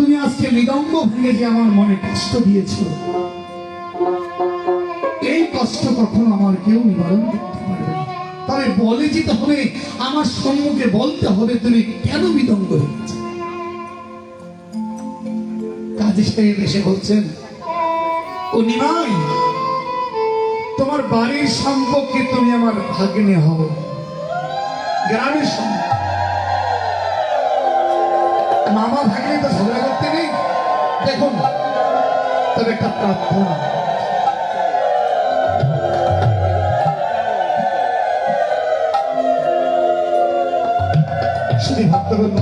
তুমি আজকে মৃদঙ্গ ভেঙে যে আমার মনে কষ্ট দিয়েছ, এই কষ্ট কখনো আমার কেউ নিবারণ করতে পারবে না। তবে বলে যেতে হবে, আমার সম্মুখে বলতে হবে তুমি কেন মৃদঙ্গ হয়েছ। কাজী সাহেব এসে বলছেন, ও নিমাই, তোমার বাড়ির সম্পর্কে তুমি আমার ভাগ্নে হও, গ্রামের সঙ্গে মামা ভাগ্নে তো ঝগড়া করতে নেই। দেখুন, তবে একটা প্রার্থনা, শুধু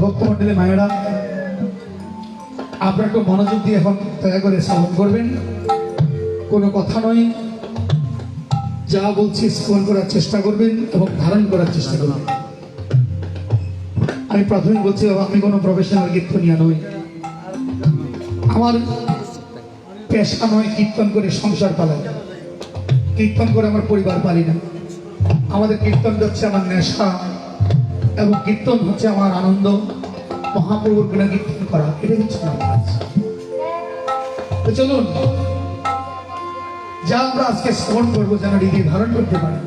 ভক্তমন্ডলী মায়েরা, আপনারা একটু মনোযোগ দিয়ে এখন দয়া করে শ্রবণ করবেন। কোনো কথা নয়, যা বলছি শ্রবণ করার চেষ্টা করবেন এবং ধারণ করার চেষ্টা করবেন। আমি প্রাথমিক বলছি, আমি কোনো প্রফেশনাল কীর্তনিয়া নই, আমার পেশা নয় কীর্তন করে সংসার পালাই, কীর্তন করে আমার পরিবার পালি না। আমাদের কীর্তন হচ্ছে আমার নেশা এবং কীর্তন হচ্ছে আমার আনন্দ, মহাপ্রভুর গুণে কীর্তন করা, এটাই হচ্ছে আমার কাজ। তো চলুন, যা আমরা আজকে শ্রবণ করবো যেন হৃদয় ধারণ করতে পারি।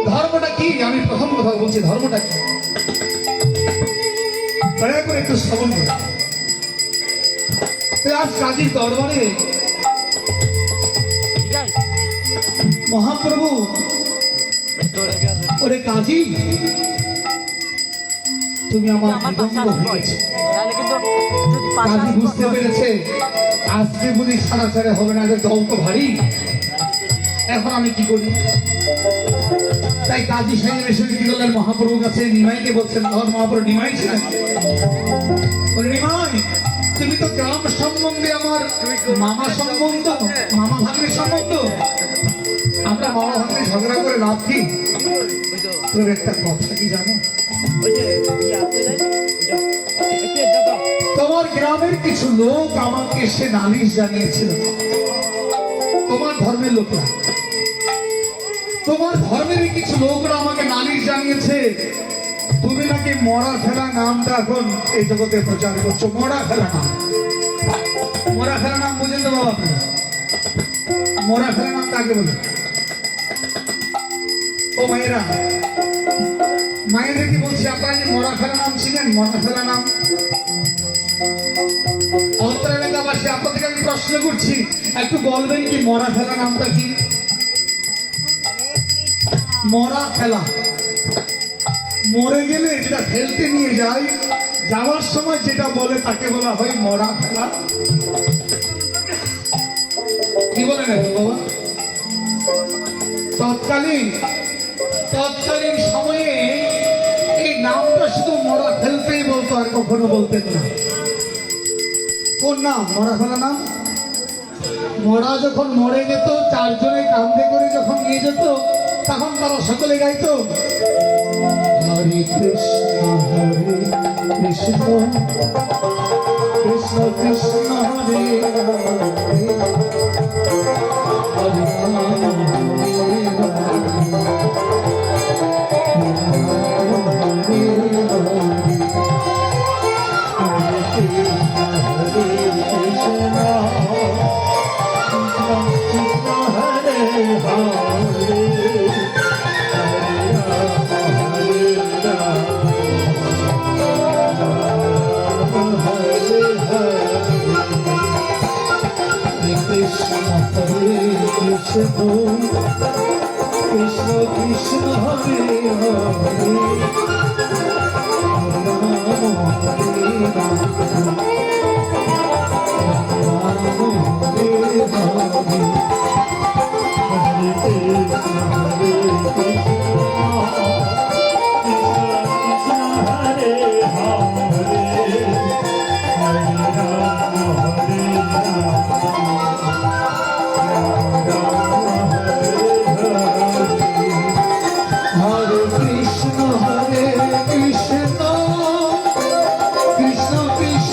ধর্মটা কি? আমি প্রথম কথা বলছি, ধর্মটা কি দয়া করে একটু শ্রবণ করুন। আজ কাজীর দরবারে মহাপ্রভু, ওরে কাজী, তুমি আমার মৃদঙ্গ ভেঙেছো। কাজী বুঝতে পেরেছে আজকে বুঝি সারা ছেড়ে হবে না, দল তো ভারী, এখন আমি কি করি। তাই কাজী সাহেব এসে কি করলেন, মহাপ্রভুর কাছে নিমাইকে বলছেন। তখন মহাপ্রভু নিমাই ছিলেন, নিমাই, তুমি তো গ্রাম সম্বন্ধে আমার মামা সম্বন্ধ, মামা ভাগ্নের সম্বন্ধ, আমরা মামা ভাগ্নে ঝগড়া করে লাভ কি? তোর একটা কথা কি জানো, তোমার গ্রামের কিছু লোক আমাকে সে নালিশ জানিয়েছিল, তোমার ধর্মের লোকরা, তোমার ধর্মের কিছু লোকরা আমাকে নালিশ জানিয়েছে, তুমি নাকি মরা ফেলা নামটা এখন এই জগতে প্রচার করছো। মরা ফেলা নাম, মরা ফেলা নাম বুঝেন তো বাবা আপনারা? মরা ফেলা নাম কাকে বলে? ও মায়েরা, মায়েদের কি বলছি, আপনারা যে মরা ফেলা নাম ছিলেন, মরা ফেলা নাম অন্তর এলাকাবাসী, আপনাদেরকে আমি প্রশ্ন করছি, একটু বলবেন কি মরা ফেলা নামটা কি? মরা ফেলা, মরে গেলে যেটা ফেলতে নিয়ে যায়, যাওয়ার সময় যেটা বলে তাকে বলা হয় মরা ফেলা। কি বলেন বাবা? তৎকালীন সময়ে এই নামটা শুধু মরা ফেলতেই বলতো, আর কখনো বলতেন না। কোন নাম? মরা ফেলা নাম। মরা যখন মরে যেত, চারজনে কাঁধে করে যখন নিয়ে যেত, তখন তারা সকলে গাইতো, হরে কৃষ্ণ হরে কৃষ্ণ কৃষ্ণ কৃষ্ণ হরে হরে, হরে রাম হরে রাম, কৃষ্ণ কৃষ্ণ হরে হরে, কৃষ্ণ কৃষ্ণ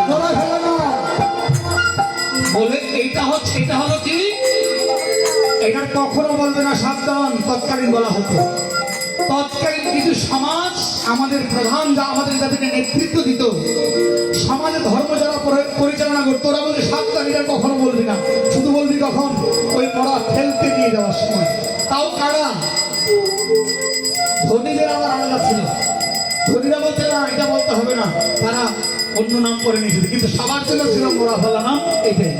গলা ফেলা না বলে এটা হলো কি, এটা কখনো বলবে না সাবধান। তৎকালীন বলা হতো, তৎকালীন কিছু সমাজ, আমাদের প্রধান যা আমাদের যাদেরকে নেতৃত্ব দিত, সমাজে ধর্ম যারা পরিচালনা করতো, ওরা বলে সাবধান, এটা কখনো বলবি না। শুধু বলবি কখন, ওই মরা ফেলতে নিয়ে যাওয়ার সময়। তাও কারা? ধনীদের আবার আলাদা ছিল। ধনীরা বলতে না, এটা বলতে হবে না, তারা অন্য নাম করে নিয়েছিল, কিন্তু সবার জন্য ছিল মরা ফেলা নাম এটাই।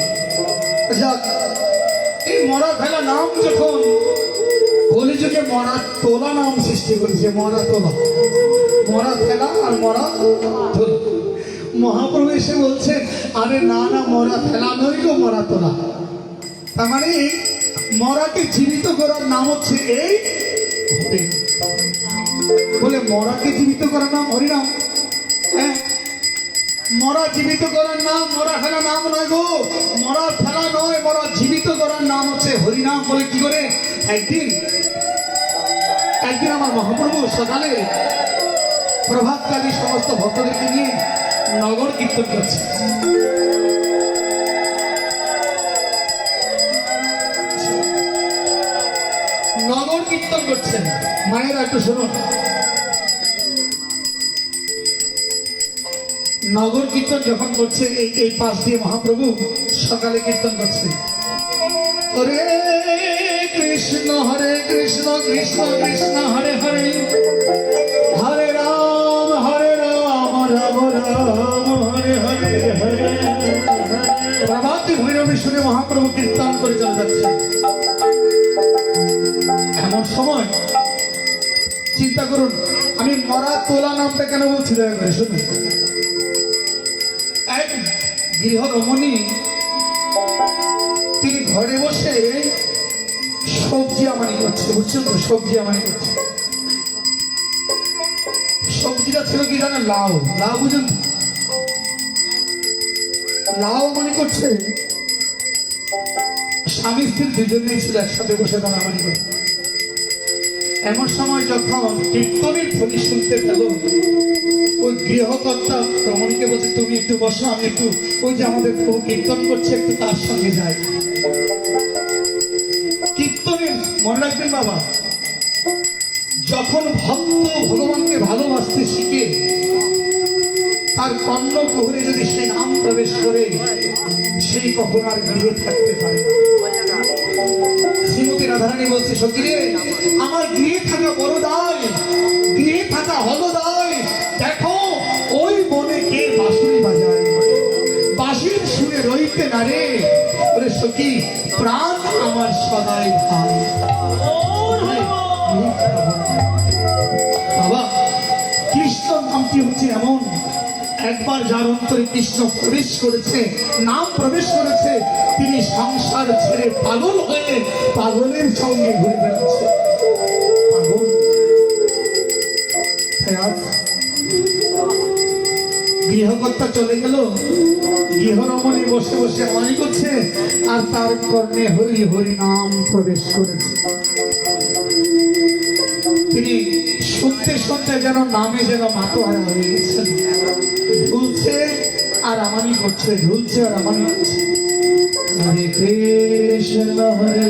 এই মরা ফেলা নাম যখন কলিযুগে মরা তোলা নাম সৃষ্টি করেছে, মরা তোলা, মরা ফেলা আর মরা তোলা। মহাপ্রভু এসে বলছে, আরে না না, মরা ফেলা নই গো, মরা তোলা। তার মানে মরাকে জীবিত করার নাম হচ্ছে এই হরিনাম। বলে মরাকে জীবিত করার নাম হরিনাম? হ্যাঁ, মরা জীবিত করার নাম, মরা ফেলা নাম নয় গো, মরা ফেলা নয়, মরা জীবিত করার নাম হচ্ছে হরিনাম। বলে কি করে? একদিন আমার মহাপ্রভু সকালে প্রভাতকালী সমস্ত ভক্তদেরকে নিয়ে নগর কীর্তন করছে। নগর কীর্তন করছেন। মায়েরা একটু শুনুন, নগর কীর্তন যখন করছে, এই পাশ দিয়ে মহাপ্রভু সকালে কীর্তন করছে, হরে কৃষ্ণ কৃষ্ণ কৃষ্ণ হরে হরে, হরে রাম রাম রাম হরে হরে হরে। প্রভাতী ভৈরবী শুনে মহাপ্রভু কীর্তন করে চলে যাচ্ছে। এমন সময় চিন্তা করুন, আমি মরা তোলা নামটা কেন বলছি, দয়া করে শুনুন। এক গৃহ রমণী, তিনি ঘরে বসে সবজি আমানি করছে, বুঝছেন তো? সবজি আমানি করছে। সবজিটা ছিল কি জানেন? লাউ। লাউ বুঝেন? লাউ আমানি করছে। স্বামী স্ত্রী দুজনেই ছিল একসাথে বসে তারা আমানি করে। এমন সময় যখন কীর্তনের ধ্বনি শুনতে পেল, ওই গৃহকর্তা রমণীকে বলছে, তুমি একটু বসো, আমি একটু ওই যে আমাদের কীর্তন করছে, একটু তার সঙ্গে যাই। কীর্তনের মনে রাখবেন বাবা, যখন ভক্ত ভগবানকে ভালোবাসতে শিখে, তার কর্ণ কুহরে যদি সে নাম প্রবেশ করে, সেই কখন আর গৃহে থাকতে পারে না। শ্রীমতী রাধারানী বলছে, সখী রে, আমার গৃহে থাকা বড় দায়, গৃহে থাকা হলো দায়। দেখো ওই বনে কে বাঁশুরি বাজায়, বাঁশির সুরে রইতে না রে। ওরে সখী, প্রাণ আমার সদাই ভাই। বাবা, কৃষ্ণ নামটি হচ্ছে এমন, একবার যার অন্তরে কৃষ্ণ প্রবেশ করেছে, নাম প্রবেশ করেছে, তিনি সংসার ছেড়ে পাগল হয়ে পাগলের সঙ্গে ঘুরে বেড়াচ্ছে। পাগল গৃহকর্তা চলে গেল, গৃহরমণী বসে বসে আমানি করছে, আর তার কর্ণে হরি হরি নাম প্রবেশ করেছে। তিনি শুনতে শুনতে যেন নামে যেন মাতোহারা হয়ে গেছেন। ঝুলছে আর আমানি করছে, ঝুলছে আর আমানি করছে। হরে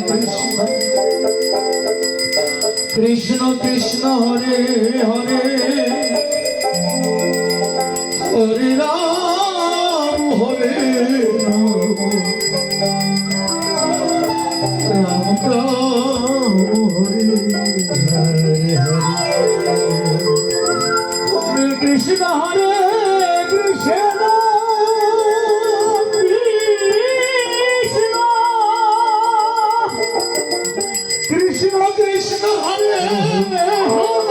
কৃষ্ণ কৃষ্ণ কৃষ্ণ হরে হরে, হরে রাম রাম রাম হরে হরে হরে কৃষ্ণ হরে কৃষ্ণ কৃষ্ণ কৃষ্ণ হরে হরে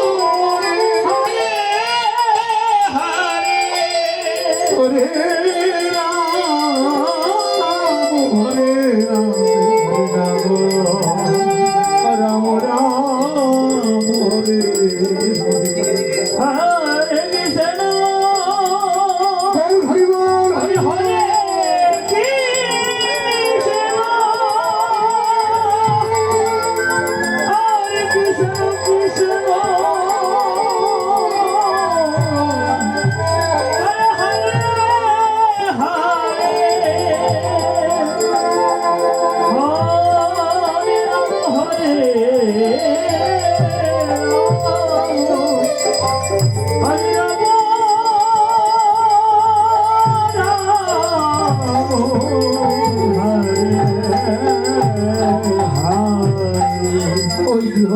রাম রাম হরে হরে কৃষ্ণ হরি বল হরি হরে কৃষ্ণ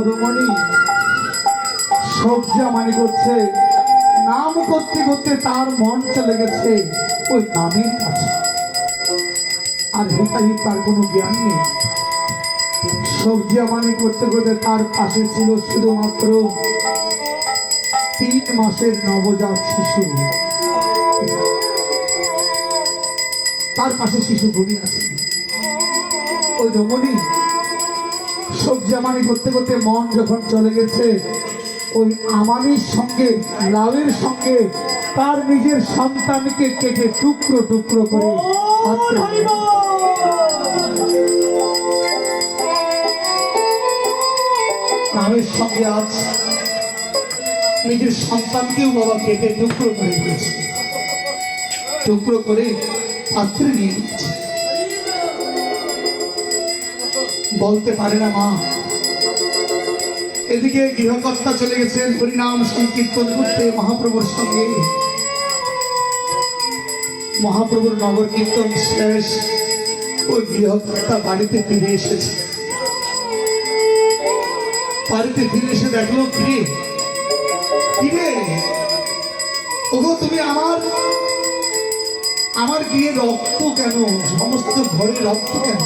রমণী সবজি আমানি করছে, নাম করতে করতে তার মন চলে গেছে ওই নামের কাছে, আর হেতাই তার কোনো জ্ঞান নেই। সবজি আমানি করতে করতে তার পাশে ছিল শুধুমাত্র 3 মাসের নবজাত শিশু। তার পাশে শিশু ঘুমিয়ে আছে। ওই রমণী সবজি আমানি করতে করতে মন যখন চলে গেছে, ওই আমানির সঙ্গে লাউয়ের সঙ্গে তার নিজের সন্তানকে কেটে টুকরো টুকরো করে পাত্রে নামের সঙ্গে আজ নিজের সন্তানকেও বাবা কেটে টুকরো করে দিয়েছে, টুকরো করে পাত্রে নিয়ে নিচ্ছে। বলতে পারে না মা। এদিকে গৃহকর্তা চলে গেছেন হরিনাম সংকীর্তন করতে মহাপ্রভুর সঙ্গে। মহাপ্রভুর নগর কীর্তন শেষ, ওই গৃহকর্তা বাড়িতে ফিরে এসেছে। বাড়িতে ফিরে এসে দেখলো ফিরে ফিরে ওগো তুমি আমার গিয়ে রক্ত কেন, সমস্ত ঘরে রক্ত কেন?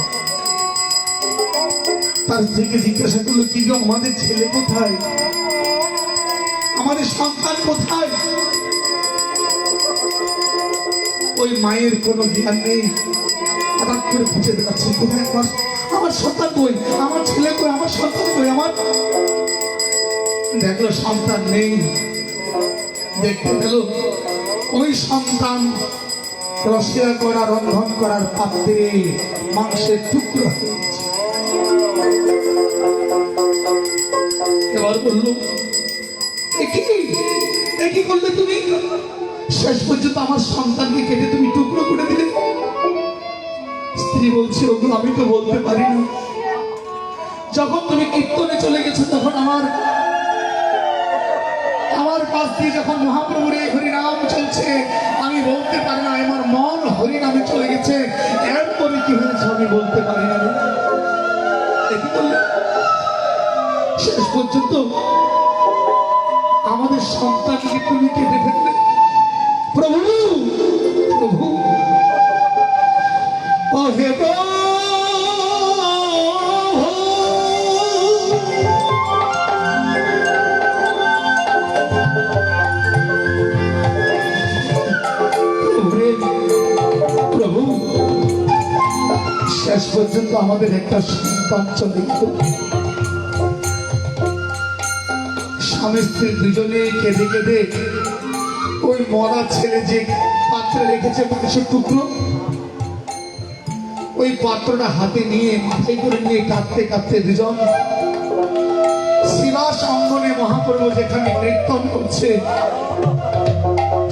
তার স্ত্রীকে জিজ্ঞাসা করলো কি গো আমাদের ছেলে কোথায়, আমাদের সন্তান কোথায়? ওই মায়ের কোনো জ্ঞান নেই, হঠাৎ করে খুঁজে বেড়াচ্ছে কোথায় আমার সন্তান কই, আমার ছেলে কই, আমার সন্তান কই আমার। দেখলো সন্তান নেই। দেখতে পেল ওই সন্তান রসিয়া করা রন্ধন করার পাত্রে মাংসের টুকরো হয়েছে। এবার বললো একই করলে তুমি, শেষ পর্যন্ত আমার সন্তানকে কেটে তুমি টুকরো করে দিলে। স্ত্রী বলছে ওগুলো আমি তো বলতে পারি না, যখন তুমি কীর্তনে চলে গেছো তখন আমার পাশ দিয়ে যখন মহাপ্রভুর এই হরিনাম চলছে আমি বলতে পারি না, আমার মন হরিনামে চলে গেছে, এরপরে কি হয়েছে আমি বলতে পারি না। একই করলে শেষ পর্যন্ত আমাদের সন্তানকে তুমি কেটে ফেললে। প্রভু প্রভু হে প্রভু, শেষ পর্যন্ত আমাদের একটা সন্তান চলে গেল। স্বামী স্ত্রী দুজনে কেঁদে কেঁদে ওই মরা ছেলে যে পাত্রে রেখেছে মাংসের টুকরো, ওই পাত্রটা হাতে নিয়ে মাথায় করে নিয়ে কাঁদতে কাঁদতে দুজন শিবাস অঙ্গনে মহাপ্রভু যেখানে কীর্তন করছে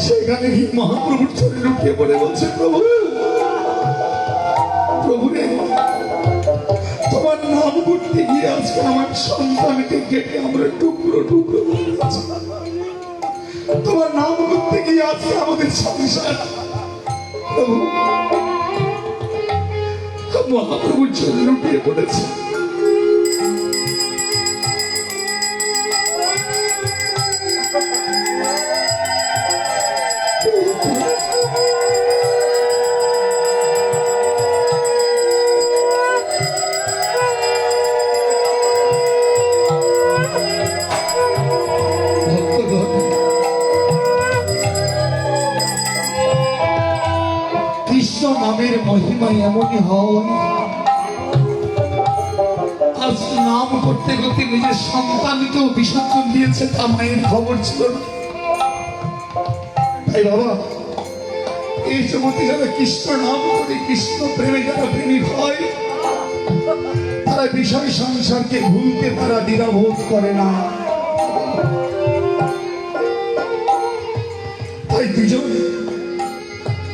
সেখানে গিয়ে মহাপ্রভুর চরণে লুটিয়ে পড়ে বলছে প্রভু প্রভু রে, তোমার নাম করতে গিয়ে আজকে আমার সন্তানকে কেটে আমরা টুকরো টুকরো করেছি। তোমার নাম করতে গিয়ে আজকে আমাদের সংসার। প্রভু মহাপ্রভুর চরণে লুটিয়ে পড়েছে। কৃষ্ণ নামের মহিমা এমনই হয়, আজ নাম করতে করতে নিজের সন্তানকেও বিসর্জন দিয়েছে, তা মায়ের খবর ছিল না। তাই বাবা, এই জগতে যারা কৃষ্ণ নাম করে, কৃষ্ণ প্রেমে যারা প্রেমিক হয়, তারা বিষয় সংসারকে ভুলতে তারা দ্বিধাবোধ করে না। তাই দুজন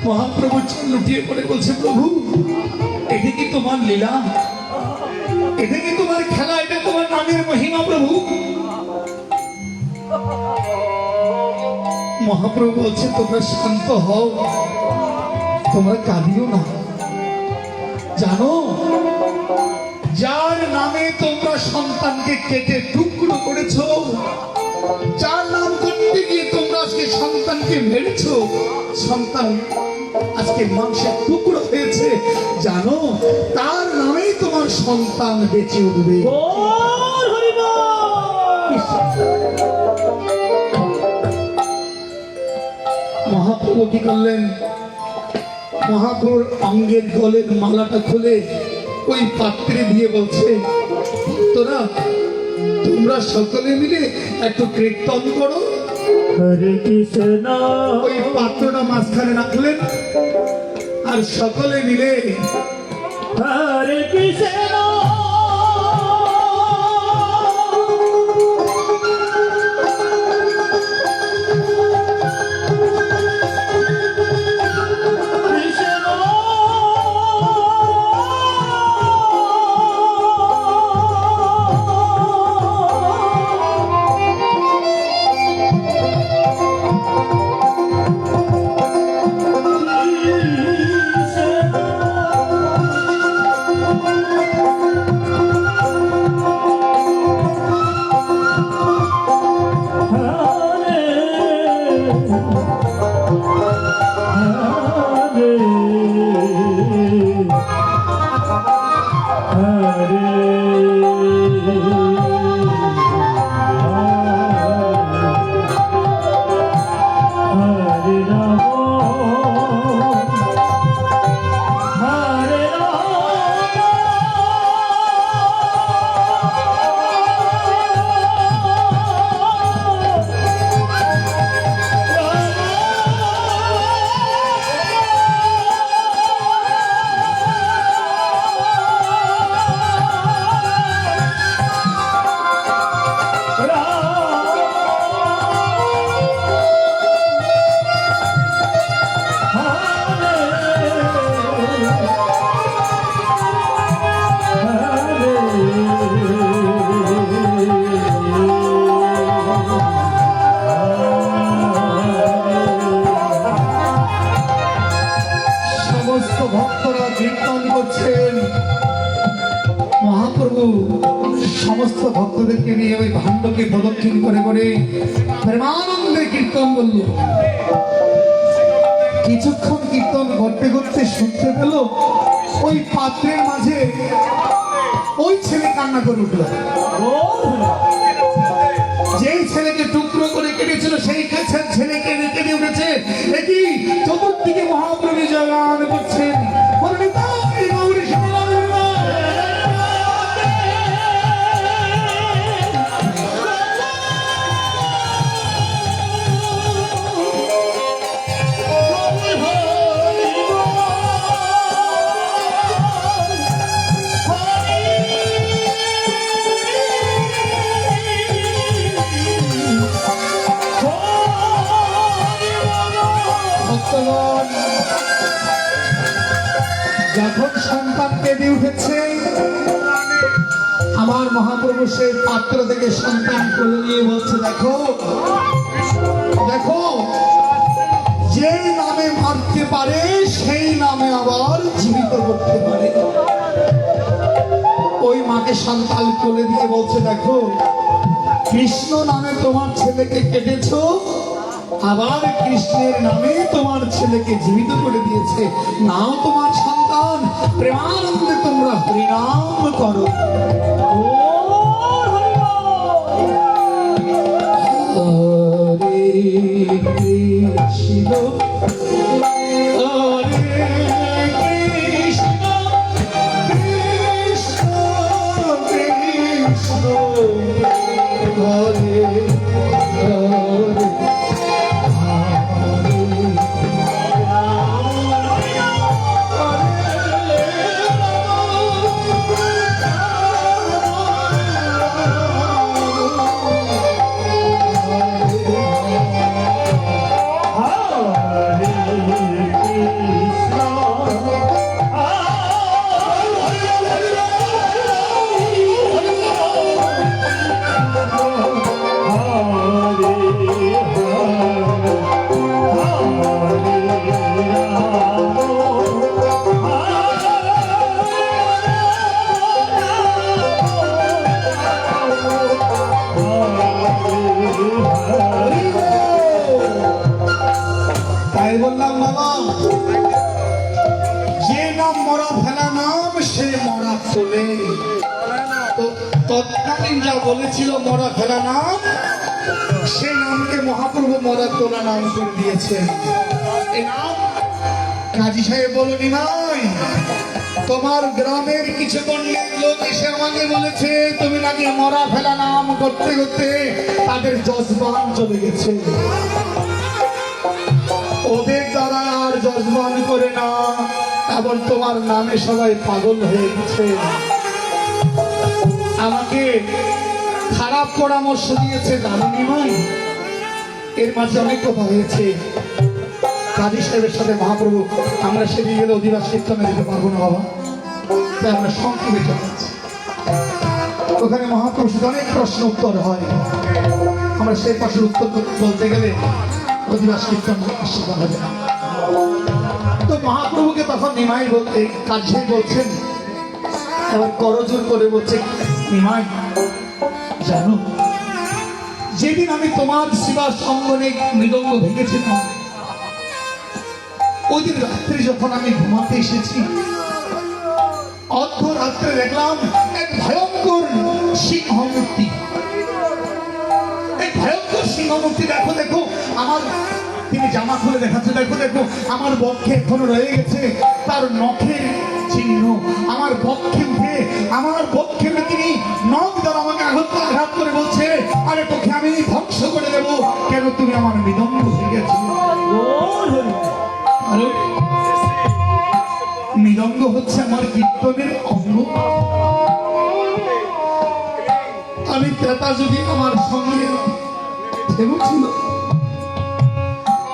মহাপ্রভুর চরণে লুটিয়ে পড়ে বলছে প্রভু, এটা কি তোমার লীলা, এটা কি তোমার খেলা, এটা তোমার নামের মহিমা প্রভু। মহাপ্রভু বলছে তোমরা শান্ত হও, তোমরা কাঁদিও না। জানো যার নামে তোমরা সন্তানকে কেটে টুকরো করেছো, যার নাম করতে গিয়ে তোমরা আজকে সন্তানকে মেরেছো, সন্তান আজকে মাংসের টুকরো হয়েছে, জানো তার নামেই তোমার সন্তান বেঁচে উঠবে। মহাপ্রভু কি করলেন? মহাপ্রভুর অঙ্গের গলের মালাটা খুলে ওই পাত্রে দিয়ে বলছে, তোমরা সকলে মিলে একটু কীর্তন করো। হরে কৃষ্ণ। ওই পাত্রটা মাঝখানে রাখলেন আর সকলে মিলে হরে কৃষ্ণ। ভক্তরা কীর্তন করছেন। মহাপ্রভু সমস্ত ভক্তদেরকে নিয়ে ওই ভাণ্ডকে প্রদক্ষিণ করে করে প্রেমানন্দে কীর্তন করল। কিছুক্ষণ কীর্তন করতে করতে শুনতে পেল ওই পাত্রের মাঝে ওই ছেলে কান্না করে উঠল। যেই ছেলেকে টুকরো করে কেটেছিল সেই ছেলেকে কেটে উঠেছে। একই চতুর্দিকে মহাপ্রভু জয়গান করছেন। যখন সন্তান কেঁদে উঠেছে, আমার মহাপ্রভু সেই পাত্র থেকে সন্তান কোলে নিয়ে বলছে, দেখো দেখো, যেই নামে মারতে পারে সেই নামে আবার জীবিত করতে পারে। ওই মাকে সন্তান কোলে দিয়ে বলছে, দেখো কৃষ্ণ নামে তোমার ছেলেকে কেটেছো, আবার কৃষ্ণের নামে তোমার ছেলেকে জীবিত করে দিয়েছে। নাও তোমার সন্তান, প্রেমানন্দে তোমরা হরিনাম করো। হরে কৃষ্ণ হরে কৃষ্ণ কৃষ্ণ কৃষ্ণ হরে হরে হরে তোলে। তো তৎকালীন যা বলেছিল মরা ফেলা নাম, সে নামকে মহাপ্রভু মরা তোলা নাম করে দিয়েছেন। এই নাম কাজী সাহেব বলো নিমাই, তোমার গ্রামের কিছু পণ্ডিত লোক এসে আমাকে বলেছে তুমি নাকি মরা ফেলা নাম করতে করতে তাদের যজবান চলে গেছে। ওদের দ্বারা আর যজবান করে না, এবার তোমার নামে সবাই পাগল হয়ে গেছে। আমাকে খারাপ পরামর্শ দিয়েছে জানো নিমাই। এর মাঝে অনেক কথা হয়েছে। কাজী সাহেবের সাথে মহাপ্রভু, আমরা সেদিকে গেলে অধিবাস কীর্তনে যেতে পারবো না বাবা, তাই আমরা সংক্ষেপে যাচ্ছি। ওখানে মহাপ্রভুর সাথে অনেক প্রশ্ন উত্তর হয়, আমরা সেই প্রশ্নের উত্তর বলতে গেলে অধিবাস কীর্তন আসতে হবে না। তো মহাপ্রভুকে তখন নিমাই বলতে কাজী সাহেব বলছেন, এবার করজোর করে বলছে, নিমাই জানো, যেদিন আমি তোমার শিবাস অঙ্গনে মৃদঙ্গ ভেঙেছিলাম, ওই দিন রাত্রে যখন আমি ঘুমাতে এসেছি, অর্ধরাত্রে দেখলাম এক ভয়ঙ্কর সিংহমূর্তি। এক ভয়ঙ্কর সিংহমূর্তি, দেখো দেখো আমার, তিনি জামা খুলে দেখাচ্ছে, দেখো দেখো আমার বক্ষে এখনো রয়ে গেছে তার নখের চিহ্ন। আমার বক্ষে উঠে, আমার বক্ষে তিনি নখ দ্বারা আমাকে আঘাত করে বলছে, আরে তোকে আমি ধ্বংস করে দেবো, কেন তুমি আমার মৃদঙ্গ ভেঙেছো। আরে মৃদঙ্গ হচ্ছে আমার কীর্তনের অঙ্গ। আমি ত্রেতা যুগে আমার সঙ্গে থেমেছিল,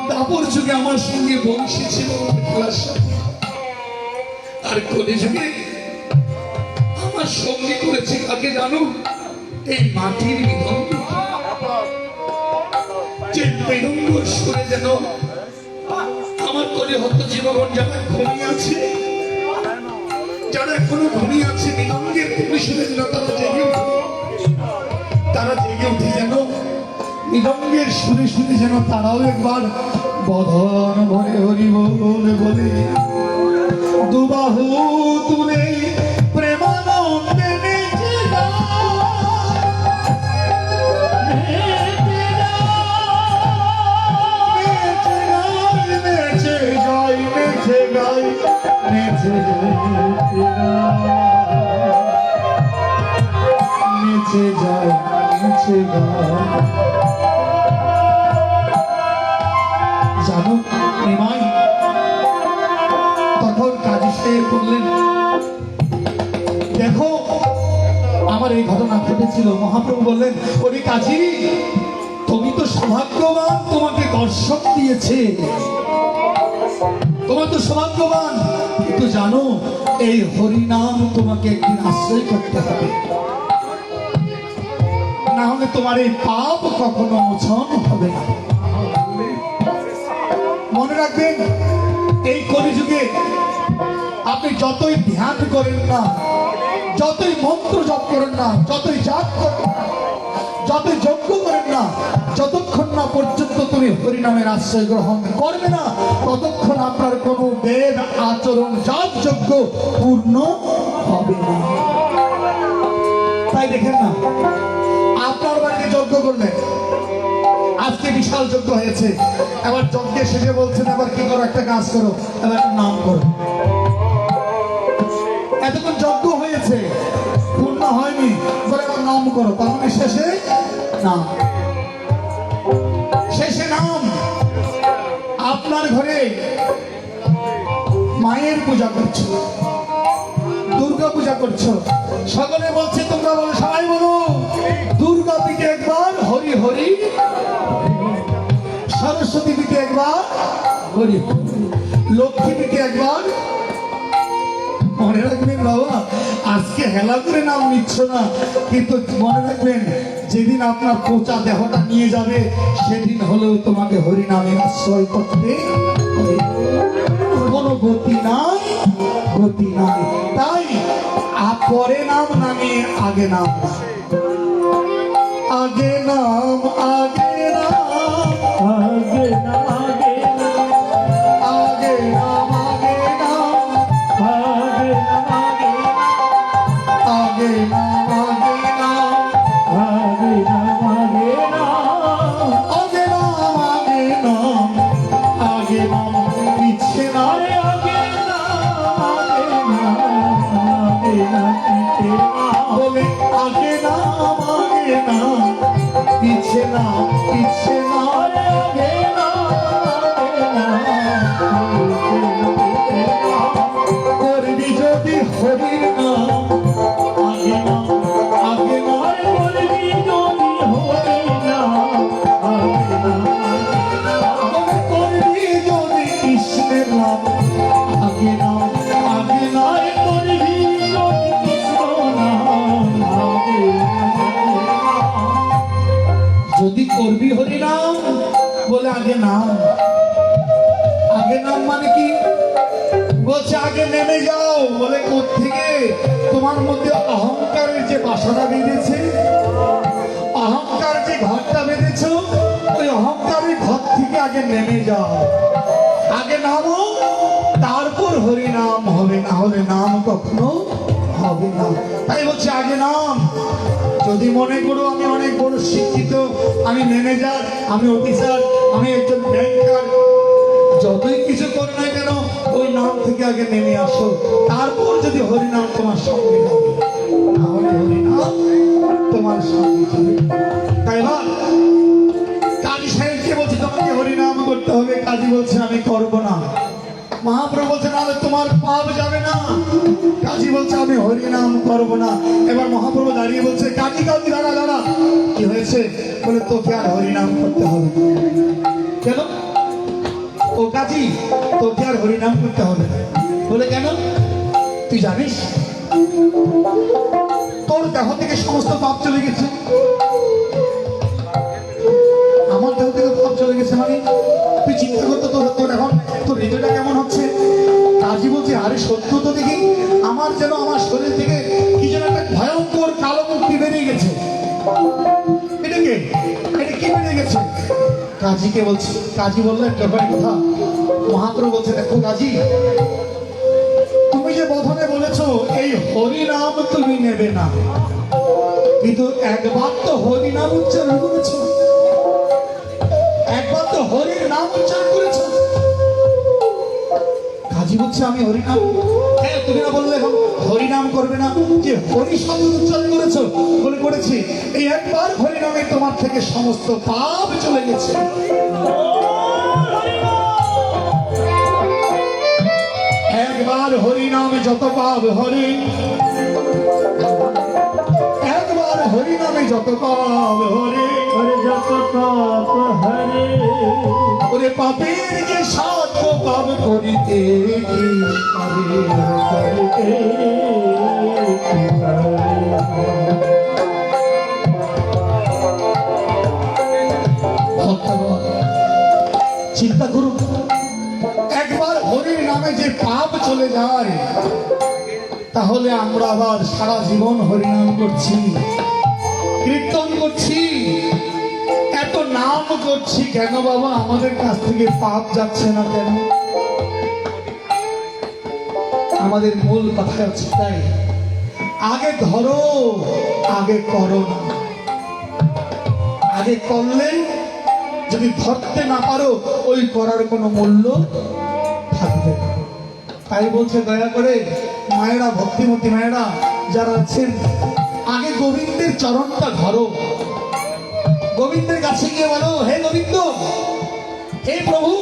দাপর যুগে আমার সঙ্গে বংশী ছিল খেলার সাথে, আর কলি যুগে আমার সঙ্গে করেছে কাকে জানো, এই মাটির মৃদঙ্গ। যে মৃদঙ্গ সুরে যেন আমার করে হত জীবন যারা ঘুমিয়ে আছে, যারা এখনো ঘুমিয়ে আছে, মৃদঙ্গের সুরে যেন তারা জেগে উঠে, তারা জেগে উঠে যেন মৃদঙ্গের সুরে সুরে যেন তারাও একবার বধন ভরে হরি বলে বলে দুবাহু তুলে প্রেমানন্দে নেচে জানো নিমাই, তখন কাজী সাহেব বললেন, দেখো আমার এই ঘটনা ঘটেছিল। মহাপ্রভু বললেন, ওরে কাজী তুমি তো সৌভাগ্যবান, তোমাকে দর্শন দিয়েছে, তোমার তো সৌভাগ্যবান, কিন্তু জানো এই হরিনাম তোমাকে একদিন আশ্রয় করতে হবে, না হলে তোমার এই পাপ কখনো মোচন হবে না। মনে রাখবেন, এই কলিযুগে আপনি যতই ধ্যান করেন না, যতই মন্ত্র জপ করেন না, যতই জাপ করেন না, যতই যজ্ঞ করেন না, যতক্ষণ না পর্যন্ত তুমি হরিনামের আশ্রয় গ্রহণ করবে না, ততক্ষণ আপনার কোনো বেদ আচরণ জাপ যজ্ঞ পূর্ণ হবে না। তাই দেখেন না, আপনার বাড়িতে যজ্ঞ করলেন, আজকে বিশাল যজ্ঞ হয়েছে, এবার যজ্ঞের শেষে বলছেন এবার কি করো, একটা কাজ করো, এবার একটা নাম করো। এতক্ষণ যজ্ঞ হয়েছে, পূর্ণ হয়নি, এবার নাম করো, তার মানে শেষে নাম, শেষে নাম। আপনার ঘরে মায়ের পূজা করছো, দুর্গা পূজা করছো, সকলে বলছে, তোমরা বলো, সবাই বলো, দুর্গা পীঠে একবার হরি হরি, সরস্বতী পীঠে একবার হরি, লক্ষ্মী পীঠে একবার। মনে রাখবেন বাবা, আজকে হেলা করে নাম নিচ্ছ না, কিন্তু মনে রাখবেন যেদিন আপনার পচা দেহটা নিয়ে যাবে, সেদিন হলেও তোমাকে হরি নামে আশ্রয় করতে হবে। কোনো গতি নাই, গতি নাই। তাই পরে নাম নামিয়ে আগে নাম, আগে নাম, আগে নাম, আগে না আগে না আগে নাম, আগে নাম, আগে না আগে না পিছে না বলে আগে নাম আগে নাম, পিছে না পিছে না। আগে না করবি যদি হরির নাম, আগে নাম আগে নাম। আর বলবি যদি হরি না আগে না করবি যদি কৃষ্ণের নাম, আগে নাম আগে নাম। আর করবি যদি কৃষ্ণ নাম আগে যদি করবি হরি নাম, বলে আগে নাম। আগে নাম মানে কি? বলছে আগে নেমে যাও। বলে কোত্থেকে? তোমার মধ্যে অহংকারের যে বাসাটা বেঁধেছে, অহংকার যে ঘরটা বেঁধেছ, ওই অহংকারের ঘর থেকে আগে নেমে যাও। আগে নামো, তারপর হরি নাম হবে, না হলে নাম কখনো হবে না। তাই বলছে আগে নাম। যদি মনে করো আমি অনেক বড় শিক্ষিত, আমি ম্যানেজার, আমি অফিসার, আমি একজন ব্যাংকার, যতই কিছু করো না কেন ওই নাম থেকে আগে নেমে আসো, তারপর যদি হরিনাম তোমার সঙ্গে হবে, তাহলে হরিনাম তোমার সঙ্গে হবে। তাই বা কাজী সাহেবকে বলছে তোমাকে হরিনাম করতে হবে, কাজী বলছে আমি করব না। মহাপ্রভু বলছে নাহলে তোমার পাপ যাবে না, কাজী বলছে আমি হরিনাম করব না। এবার মহাপ্রভু দাঁড়িয়ে বলছে কাজী কাজী দাঁড়া দাঁড়া, কি হয়েছে? বলে তোকে আর হরিনাম করতে হবে। কেন? ও কাজী তোকে আর হরিনাম করতে হবে না। বলে কেন? তুই জানিস তোর দেহ থেকে সমস্ত পাপ চলে গেছে। আমার দেহ থেকে পাপ চলে গেছে মানে তুই চিন্তা করতো তোর এখন তোর হৃদয়টা কেমন হচ্ছে। কাজী বলছে আরে সত্য তো দেখি, আমার যেন আমার শরীর থেকে কি যেন একটা ভয়ঙ্কর কালো মুক্তি বেরিয়ে গেছে। এটা কে? এটা কি বেরিয়ে গেছে? কাজীকে বলছে। কাজী বললেন ব্যাপারের কথা। মহাপ্রভু বলছে দেখো কাজী, তুমি যে বোধনে বলেছো এই হরিনাম তুমি নেবে না, কিন্তু একবার তো হরিনাম উচ্চারণ করেছো, একবার তো হরির নাম উচ্চারণ করেছো। কাজী বলছে আমি হরিনাম, হ্যাঁ তুমি না বললে এখন হরিনাম করবে না, যে হরি শব্দ উচ্চারণ করেছো? বলে করেছি। এই একবার হরিনামে তোমার থেকে সমস্ত পাপ চলে গেছে। একবার হরিনামে যত পাপ হরি, একবার হরিনামে যত পাপ হরি, और जप पाप हरे ওরে পাপের যে সাত পাপ করিতে কি পারে करके ভক্তগণ, চিন্তা করুন, একবার হরির নামে যে পাপ চলে যায়, তাহলে আমরা আবার সারা জীবন হরিনাম করছি, কীর্তন করছি, এত নাম করছি কেন বাবা? আমাদের কাছ থেকে পাপ যাচ্ছে না কেন? আমাদের মূল কথা হচ্ছে তাই, আগে ধরো, আগে করো না। আগে করলে যদি ধরতে না পারো ওই করার কোনো মূল্য থাকবে না। তাই বলছে দয়া করে মায়েরা, ভক্তিমতী মায়েরা যারা আছেন, আগে গোবিন্দের চরণটা ধরো, গোবিন্দের কাছে গিয়ে বলো হে গোবিন্দ, হে প্রভু,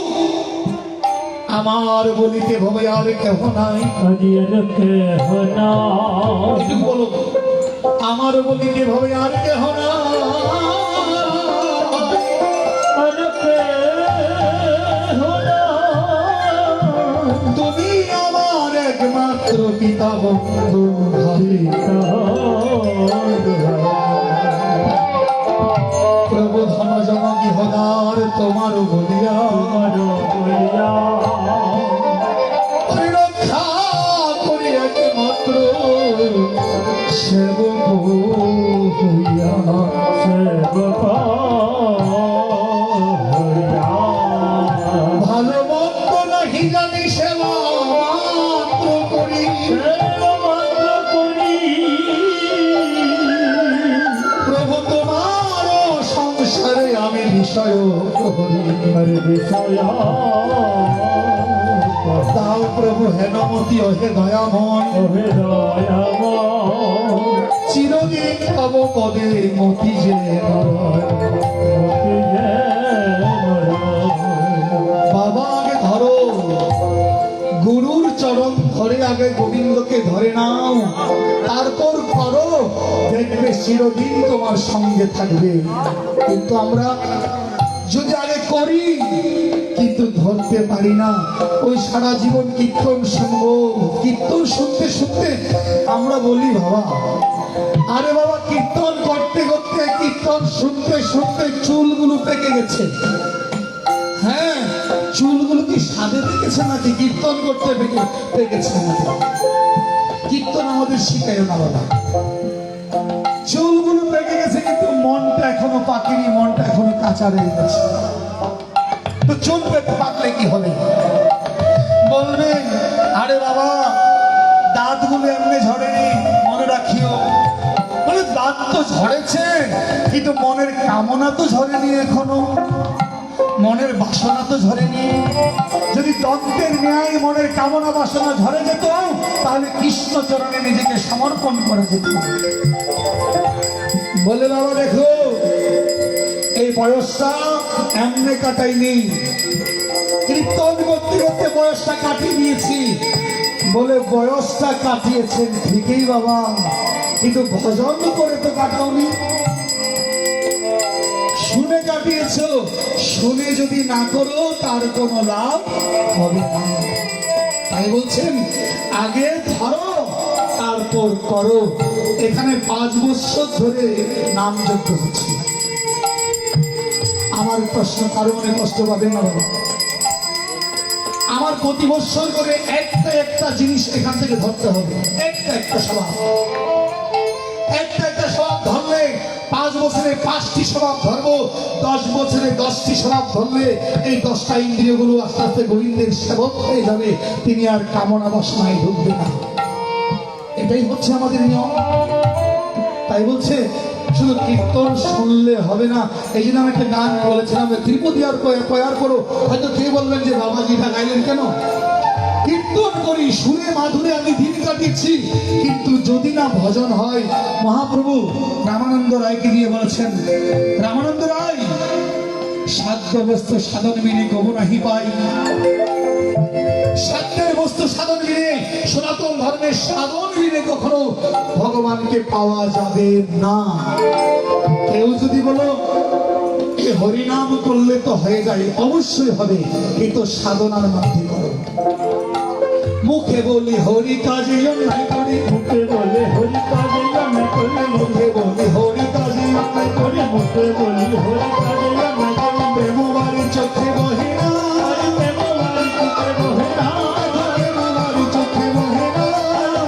আমার বলিতে ভবে আর কেহ নাই। हरियर के होना একটু বলো, আমার বলিতে ভবে আর কেহ নাই। हर के होना তুমি আমার একমাত্র পিতা বন্ধু ভাই। প্রভু ধন জন গৃহদার তোমার বলিয়া, ওরে রক্ষা করি একমাত্র সেবক হইয়া। ভালো মন্দ নাহি জানি সেবা মাত্র করি। প্রভু তোমার সংসারে আমি বিষয় করি। দাও মহাপ্রভু হেনমতি ওহে দয়াময় ওহে দয়াময় চিরদিন তব পদে মতি যে নরয়। মতি যেন রয়। বাবা আগে ধরো, গুরুর চরণ ধরে আগে গোবিন্দকে ধরে নাও, তারপর করো, দেখবে চিরদিন তোমার সঙ্গে থাকবে। কিন্তু আমরা যদি আগে করি কিন্তু ধরতে পারি না, ওই সারা জীবন কীর্তন শুনবো, কীর্তন শুনতে শুনতে আমরা বলি বাবা, আরে বাবা কীর্তন করতে করতে, কীর্তন শুনতে শুনতে চুলগুলো পেকে গেছে। হ্যাঁ, চুলগুলো কি সাদে পেকেছে নাকি কীর্তন করতে পেকেছে নাকি? কীর্তন আমাদের শিখায় না বাবা। চুলগুলো পেকে গেছে কিন্তু মনটা এখনো পাকেনি, মনটা এখনো কাঁচা রয়ে গেছে। তো চুল পাকলে কি হবে? বলবে আরে বাবা দাঁতগুলো এমনি ঝরেনি, মনে রাখিও। বলে দাঁত তো ঝরেছে কিন্তু মনের কামনা তো ঝরেনি এখনো, মনের বাসনা তো ঝরেনি। যদি দন্তের ন্যায় মনের কামনা বাসনা ঝরে যেত তাহলে কৃষ্ণ চরণে নিজেকে সমর্পণ করা যেত। বলে বাবা দেখো এই বয়সটা এমনি কাটাইনি, কীর্তন করতে করতে বয়সটা কাটিয়ে দিয়েছি। বলে বয়সটা কাটিয়েছেন ঠিকই বাবা, কিন্তু ভজন করে তো কাটাওনি, শুনে কাটিয়েছ। শুনে যদি না করো তার কোনো লাভ হবে না। তাই বলছেন আগে ধরো তারপর করো। এখানে 5 বছর ধরে নাম যজ্ঞ হচ্ছে। আমার প্রশ্ন, কারো মনে কষ্ট পাবে না বাবা, আমার প্রতি বছর করে একটা একটা জিনিস এখান থেকে ধরতে হবে, একটা একটা স্বভাব, একটা একটা স্বভাব ধরলে 5 বছরে 5টি স্বভাব ধরবো, 10 বছরে 10টি স্বভাব ধরলে এই 10টা ইন্দ্রিয়গুলো আস্তে আস্তে গোবিন্দের সেবক হয়ে যাবে, তিনি আর কামনা বাসনায় ঢুকবে না। এটাই হচ্ছে আমাদের নিয়ম। তাই বলছে শুধু কীর্তন শুনলে হবে না। এই জন্য আমি একটা গান বলেছিলাম, ত্রিপদী আর কয়ার করো। হয়তো কে বলবেন যে বাবাজিটা গাইলেন কেন? কীর্তন করি, সুরে মাধুরে আমি দিন কাটিয়েছি, কিন্তু যদি না ভজন হয়। মহাপ্রভু রামানন্দ রায়কে দিয়ে বলেছেন, রামানন্দ রায় সাধ্য বস্তু সাধন বিনে কবু নাহি পাই। সাধ্যের বস্তু সাধন বিনে, সনাতন ধর্মের সাধন বিনে কখনো ভগবানকে পাওয়া যাবে না। কেউ যদি বলো এ হরিনাম করলে তো হয়ে যায়, অবশ্যই হবে, কিন্তু সাধনার মধ্যে করো। মুখে বলি হরি কাজে অন্যায় করি, মুখে বলে হরি কাজে আমি করি, মুখে বলি হরি কাজে অন্যায় করি, মুখে বলি হরি কাজে আমি করি। প্রেমবাড়ি চোখে বহে না, প্রেমবাড়ি চোখে বহে না, প্রেমবাড়ি চোখে বহে না।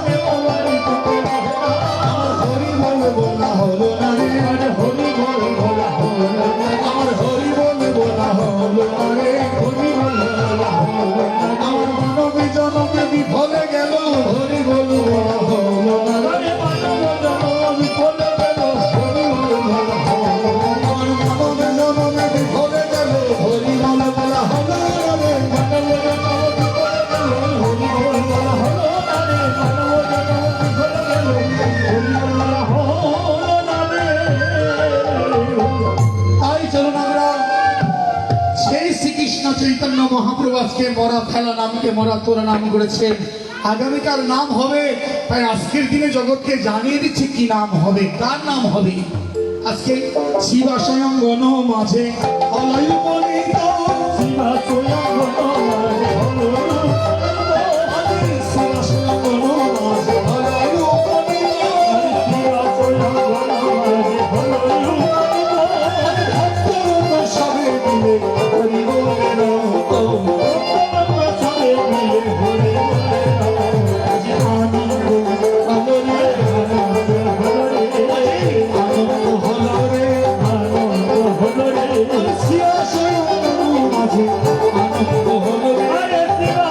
প্রেমবাড়ি চোখে বহে না। আমার হরি বল বলা হলো না রে, আরে হরি বল বলা হলো না, আমার হরি বল বলা হলো না রে। হরি বল বলা হলো না। আমার মানবী জনমে বিফলে গেল, হরি বল বলা হলো না রে। আরে মানব জনম বিফলে গেল, হরি বল বলা হলো না। আমার মানবী জনমে বিফলে গেল, হরি বল বলা হলো না রে। মানব জনম বিফলে গেল, হরি বল বলা হলো না রে। মানব জনম বিফলে গেল, হরি বল বলা হলো না রে। তাই চলুন আমরা সেই শ্রীকৃষ্ণ চৈতন্য মহাপ্রভু আজকে মরা ফেলা নামকে মরা তোরা নাম করেছেন। আগামীকাল নাম হবে, তাই আজকের দিনে জগৎকে জানিয়ে দিচ্ছি কি নাম হবে, কার নাম হবে। আজকে শিবা স্বয়ং গণ মাঝে অলয় বলিত, শিবা স্বয়ং গণমাঝে হলো, শিবা স্বয়ং গণ মাঝে অলয় বলিত। শিবা স্বয়ং গণমাঝে হলো, ভক্তরূপ সবে মিলে হরি বলে রত। সবে মিলে হরি বলে আজ আনন্দ হলো রে, আনন্দ হলো রে। আনন্দ হলো রে। শিবা স্বয়ং গণ মাঝে আনন্দ হলো রে। আরে শিবা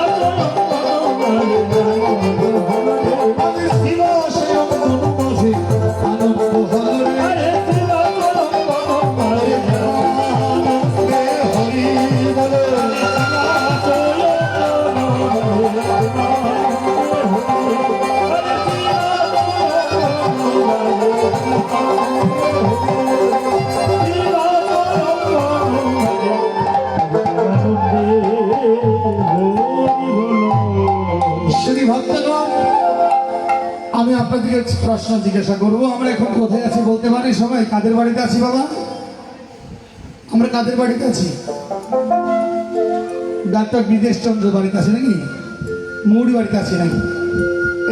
ভক্তগণ, আমি আপনাদেরকে প্রশ্ন জিজ্ঞাসা করবো। আমরা এখন কোথায় আছি বলতে পারি সবাই? কাদের বাড়িতে আছি বাবা? আমরা কাদের বাড়িতে আছি? ডাক্তার বিদেশ চন্দ্র বাড়িতে আছে নাকি? মৌরি বাড়িতে আছি নাকি?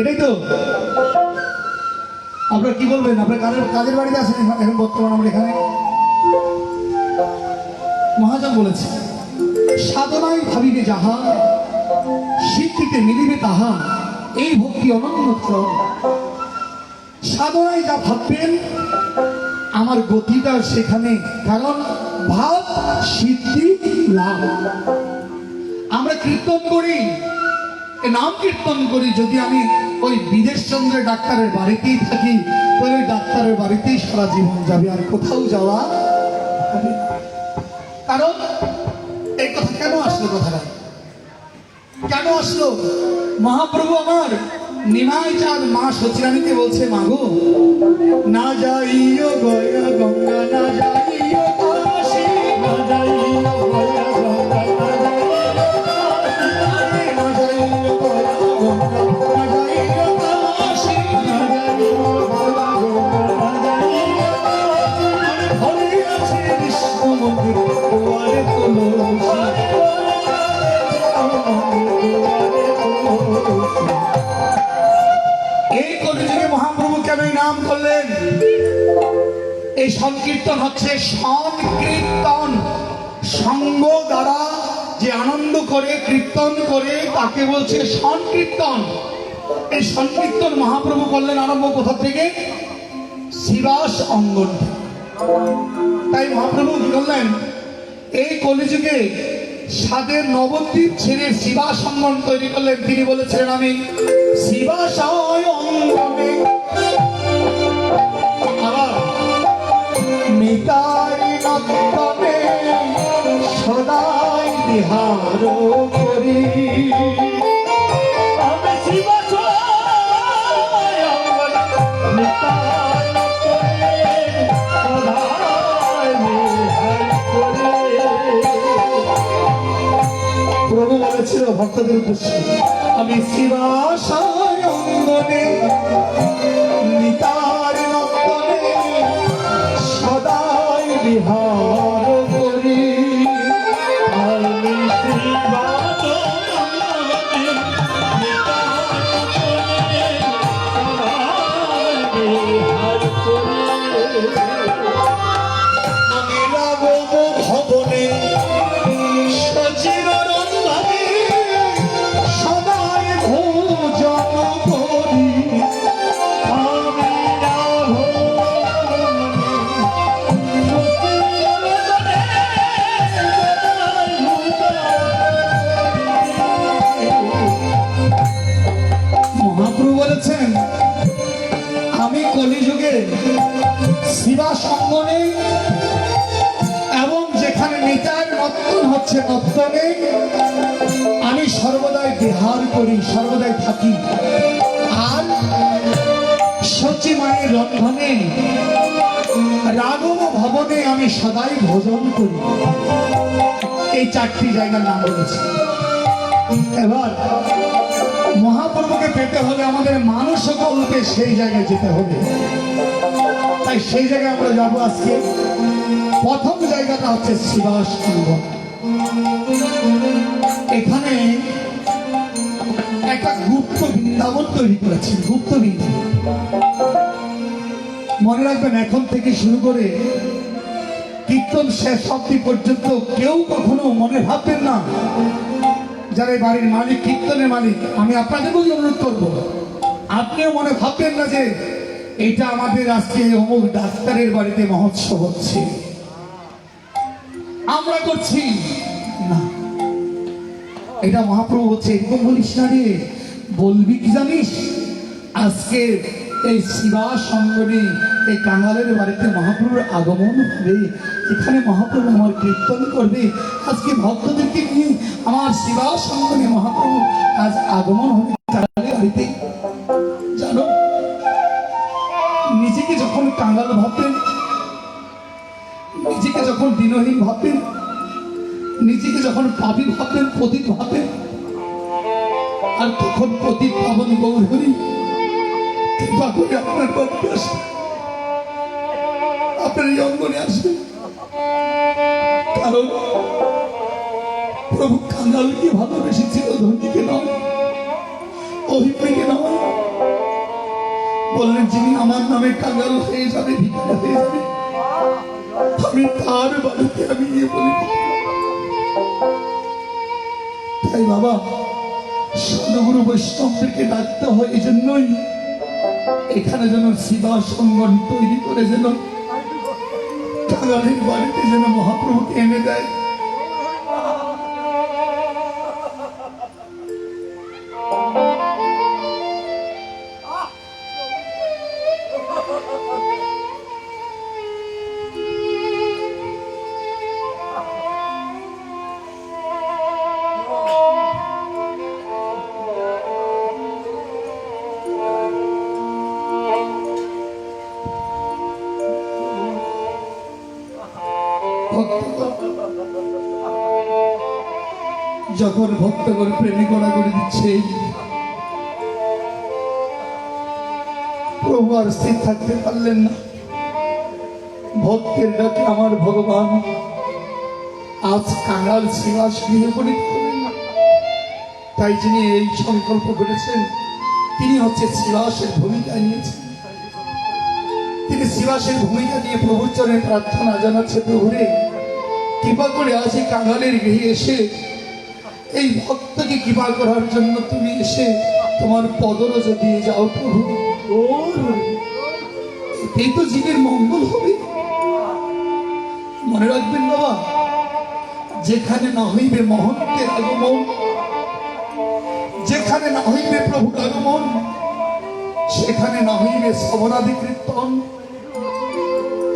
এটাই তো। আপনারা কি বলবেন? আপনারা কাদের বাড়িতে আছেন এখন বর্তমান? আমরা এখানে মহাজন বলেছে, সাধনায় ভাবিবে যাহা, সিদ্ধিতে মিলিবে তাহা, এই ভক্তি অনন্যত্র। সাধনায় যা ভাববেন আমার গতিটা সেখানে, কারণ ভাব সিদ্ধি লাভ। আমরা কীর্তন করি, এ নাম কীর্তন করি, যদি আমি ওই বিদেশ চন্দ্রের ডাক্তারের বাড়িতেই থাকি তাহলে ওই ডাক্তারের বাড়িতেই সারা জীবন যাবে, আর কোথাও যাওয়া হবে না। কারণ এই কথা কেন আসলো? কথাটা কেন আসলো? মহাপ্রভু আমার নিমাই চাঁদ মা সচিরানীকে বলছে, মাগো না যাইও গয়া গঙ্গা, না যাইও কাশী, না যাইও গয়া গঙ্গা, না যাইও কাশী, না যাইও গয়া গঙ্গা, না যাইও কাশী, না যাইও গয়া গঙ্গা, না যাইও কাশী। হরে আছে কৃষ্ণ মন্দির দুয়ারে তুলসী। এই কলিযুগে মহাপ্রভু কেন এই নাম করলেন? এই সংকীর্তন হচ্ছে সংকীর্তন, সঙ্গ দ্বারা যে আনন্দ করে কীর্তন করে তাকে বলছে সংকীর্তন। এই সংকীর্তন মহাপ্রভু করলেন আরম্ভ কোথা থেকে? শিবাস অঙ্গন। তাই মহাপ্রভু কি করলেন? এই কলিযুগে সাদের নবদ্বীপ ছেড়ে শিবাস অঙ্গন তৈরি করলেন। তিনি বলেছিলেন, আমি শিবাশয় অঙ্গনে আবার নিতাই নন্দনে সদাই বিহার করি। আমি শিবাশয় অঙ্গনে নিতাই নন্দনে সদাই বিহার করি। প্রভু বলেছিল ভক্তদের উদ্দেশ্যে, আমি শিবাশয় অঙ্গনে নিতাই নন্দনে সদাই বিহার করি। আমি শিবাশয় অঙ্গনে নিতাই নন্দনে সদাই বিহার করি। আমি রাগব ভবনে সচিব রন্ধনে সদাই ভোজন করি। আমি রাঘব মহাপ্রভু বলেছেন, আমি কলিযুগে শিবাস অঙ্গনে এবং যেখানে নিতাই নর্তন হচ্ছে নর্তনে আমি সর্বদাই বিহার করি, সর্বদাই থাকি। আর সচি মায়ের রন্ধনে রাঘব ভবনে আমি সদাই ভোজন করি। এই চারটি জায়গার নাম বলেছি। এবার মহাপ্রভুকে পেতে হলে আমাদের মানুষ সকলকে সেই জায়গায় যেতে হবে। তাই সেই জায়গায় আমরা যাবো আজকে। প্রথম জায়গাটা হচ্ছে শিবাস অঙ্গন। এখানে একটা গুপ্ত বৃন্দাবন তৈরি করেছেন, গুপ্ত বৃন্দাবন। মনে রাখবেন, এখন থেকে শুরু করে কীর্তন শেষ অবধি পর্যন্ত কেউ কখনো মনে ভাববেন না, যারা এই বাড়ির মালিক, কীর্তনের মালিক, আমি আপনাদেরকেও অনুরোধ করবো, আপনিও মনে ভাববেন না যে এটা আমাদের আজকে অমুক ডাক্তারের বাড়িতে মহোৎসব হচ্ছে, আমরা করছি না। এটা মহাপ্রভু হচ্ছে। এরকম বলিস না রে, বলবি কি জানিস? আজকে এই শিবাস অঙ্গনে এই কাঙালের বাড়িতে মহাপ্রভুর আগমন হবে। এখানে মহাপ্রভু আমার কীর্তন করবে। আজকে ভক্তদেরকে নিয়ে আমার শিবাস অঙ্গনে মহাপ্রভু আজ আগমন হবে কাঙালের বাড়িতে। জানো, নিজেকে যখন কাঙাল ভাববেন, নিজেকে যখন দিনহীন ভাববেন, নিজেকে যখন পাপী ভাববেন, পতিত ভাববেন, আর তখন প্রতি পাবন গৌরী কৃপা করে আপনার বাড়িতে আসবে, আপনার এই অঙ্গনে আসবে। কারণ প্রভু কাঙালকে ভালোবেসেছিল, ধনীকে নয়, অভিপ্রিকে নয়। বললেন যিনি আমার নামে কাঙাল হয়ে যাবে, ভিখারি হয়ে যাবে, আমি তার বাড়িতে আমি গিয়ে বলি। তাই বাবা, সাধুগুরু বৈষ্ণবদেরকে ডাকতে হয় এই জন্যই, এখানে যেন সেবা সঙ্গন তৈরি করে যেন কাঙালের বাড়িতে যেন মহাপ্রভুকে এনে দেয়। যখন ভক্তগণ প্রেমিকরা করে দিচ্ছে, প্রভু আর স্থির থাকতে পারলেন না। ভক্তের ডাকে আমার ভগবান আজ কাঙাল শ্রীবাস গৃহে উপনীত হলেন না। তাই যিনি এই সংকল্প করেছেন তিনি হচ্ছে শ্রীবাসের ভূমিকা নিয়েছেন। তিনি শ্রীবাসের ভূমিকা নিয়ে প্রভুর চরণে প্রার্থনা জানাচ্ছে, প্রভুরে কৃপা করে আজ এই কাঙালের গৃহে এসে এই ভক্তকে কৃপা করার জন্য তুমি এসে তোমার পদরজ দিয়ে যাও প্রভু। এই তো জীবের মঙ্গল হবে। মনে রাখবেন বাবা, যেখানে না হইবে মহন্তের আগমন, যেখানে না হইবে প্রভুর আগমন, সেখানে না হইবে সবরাদি কীর্তন।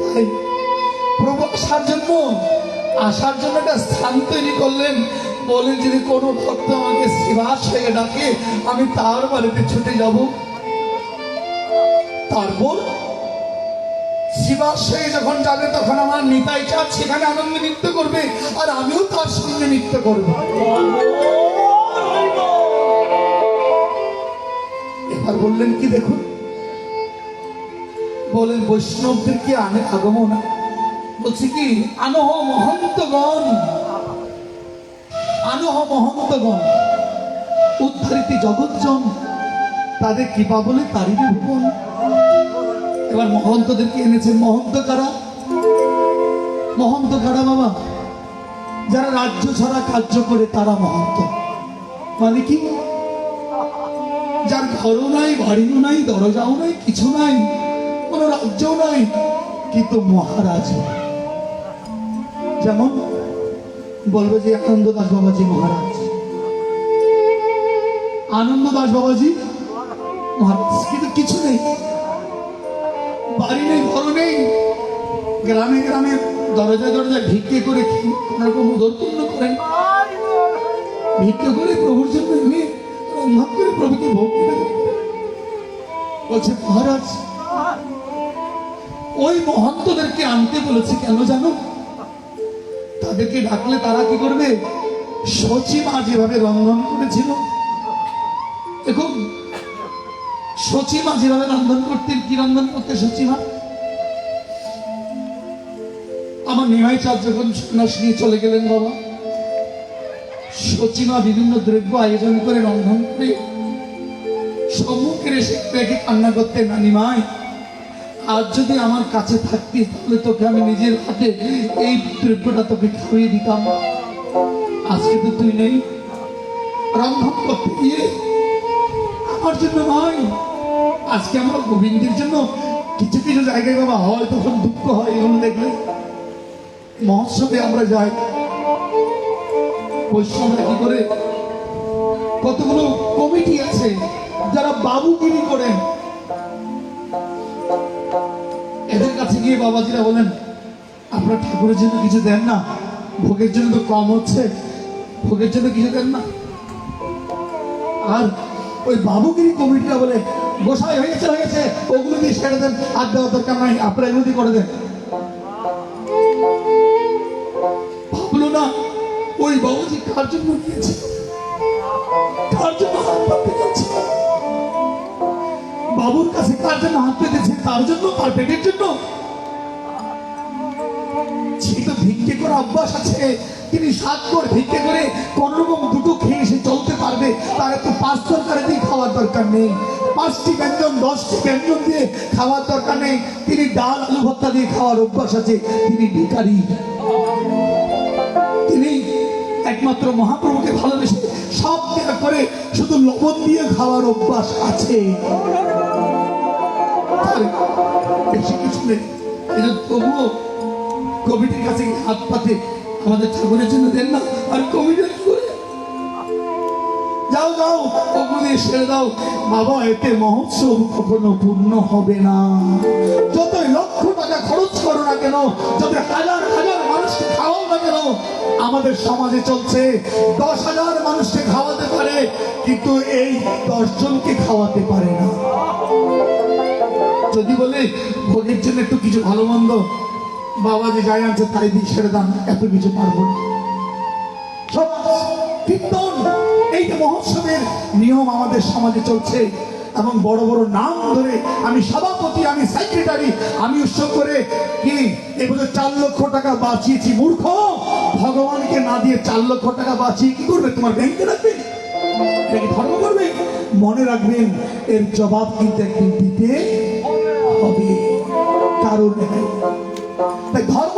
তাই প্রভু আসার জন্য একটা স্থান তৈরি করলেন। বলেন যদি কোনো ভক্ত আমাকে শ্রীবাস হয়ে ডাকে আমি তার বাড়িতে ছুটে যাব। তারপর শ্রীবাস হয়ে যখন যাবে তখন আমার নিতাই চাঁদ সেখানে আনন্দ নৃত্য করবে, আর আমিও তার সঙ্গে নৃত্য করব। এবার বললেন কি দেখুন, বলেন বৈষ্ণবদেরকে আগমন বলছি কি, আনহ মহন্তগণ, আনহ মহন্তগণ উদ্ধারিত জগৎজন, তাদের কৃপা বলে তারিবে ভুবন। এবার মহন্তদেরকে এনেছেন। মহন্ত কারা? মহন্ত কারা বাবা? যারা রাজ্য ছাড়া কার্য করে তারা মহন্ত। মানে কি? যার ঘরও নাই, বাড়িও নাই, দরজাও নাই, কিছু নাই, কোনো রাজ্যও নাই, কিন্তু মহারাজ। যেমন বলবে যে আনন্দ দাস বাবাজি মহারাজ, আনন্দ দাস বাবাজি মহারাজ, কিন্তু কিছু নেই, বাড়ি নেই, ঘর নেই, গ্রামে গ্রামে দরজায় দরজায় ভিক্ষে করে কোন রকম উদরপূর্ণ করেন, ভিক্ষে করে প্রভুর জন্য এনে রন্ধন করে প্রভুকে ভোগ করে বলছে মহারাজ। ওই মহন্তদেরকে আনতে বলেছে কেন জানো? তাদেরকে ডাকলে তারা কি করবে? সচিমা যেভাবে রন্ধন করেছিল, দেখুন সচিমা যেভাবে রন্ধন করতেন, কি রন্ধন করতে সচিমা? আমার নিমাই চাঁদ যখন সন্ন্যাস নিয়ে চলে গেলেন বাবা, সচিমা বিভিন্ন দ্রব্য আয়োজন করে রন্ধন করে সম্মুখে এসে রেখে কান্না করতেন, না নিমাই আজ যদি আমার কাছে থাকতিস তাহলে তোকে আমি নিজের হাতে এই দ্রব্যটা তোকে খাইয়ে দিতাম। আজকে তো তুই নেই, রন্ধন করতে গিয়ে আমার জন্য নয়, আজকে আমরা গোবিন্দের জন্য কিছু কিছু জায়গায় বাবা হয় তখন দুঃখ হয়। এগুলো দেখলে মহোৎসবে আমরা যাই, বৈষ্ণবরা কি করে, কতগুলো কমিটি আছে যারা বাবুগিরি করেন, এদের কাছে গিয়ে বাবাজিরা বলেন আপনার ঠাকুরের জন্য কিছু দেন না, ভোগের জন্য তো কম হচ্ছে, ভোগের জন্য কিছু দেন না। আর ওই বাবুগিরি কমিটিটা বলে গোসাই হয়েছে হয়েছে, ওগুলো দিয়ে সেরে দেন, আর দেওয়ার দরকার নাই, আপনারা এগুলো দিয়ে করে দেন। ভাবলো না ওই বাবুজি কার জন্য গিয়েছে, কার জন্য হাত পাততে যাচ্ছে? বাবুর কাছে কার জন্য হাত পেতেছে? তার জন্য, তার পেটের জন্য? সে তো ভিক্ষে করে অভ্যাস আছে, তিনি 7 করে ভিক্ষে করে কোন রকম দুটো খেয়ে সে চলতে পারবে। তার একটু 5 তরকারি দিয়ে খাওয়ার দরকার নেই, 5টি ব্যঞ্জন 10টি ব্যঞ্জন দিয়ে খাওয়ার দরকার নেই। তিনি ডাল আলু ভর্তা দিয়ে খাওয়ার অভ্যাস আছে। তিনি ভিখারি, তিনি একমাত্র মহাপ্রভুকে ভালোবেসে সব ত্যাগ করে শুধু লবণ দিয়ে খাওয়ার অভ্যাস আছে। তার বেশি কিছু নেই। এই যে তবুও কমিটির কাছে হাত পাতে আমাদের ঠাকুরের জন্য দেন না। আর কমিটি কি করে? যাও যাও, ওগুলো ছেড়ে দাও বাবা, এতে মহোৎসব কখনো পূর্ণ হবে না। যতই লক্ষ টাকা খরচ করো না কেন, যত হাজার হাজার মানুষকে খাওয়াও না কেন, আমাদের সমাজে চলছে 10,000 মানুষকে খাওয়াতে পারে, কিন্তু এই 10 জনকে খাওয়াতে পারে না। যদি বলে ভোগের জন্য একটু কিছু ভালো মন্দ, বাবা যে যাই আনছে তাই দিয়ে ছেড়ে দান, এত কিছু পারবো না। সব কীর্তন, এই যে মহোৎসবের নিয়ম আমাদের সমাজে চলছে, এবং বড় বড় নাম ধরে আমি সভাপতি, আমি সেক্রেটারি, আমি উৎসব করে কি এবছর 4 লক্ষ টাকা বাঁচিয়েছি। মূর্খ, ভগবানকে না দিয়ে 4 লক্ষ টাকা বাঁচিয়ে কি করবে? তোমার ব্যাংকে রাখবে? এটা কি ধর্ম করবে? মনে রাখবেন, এর জবাব কিন্তু একদিন দিতে হবে। কারণ তাই ধর্ম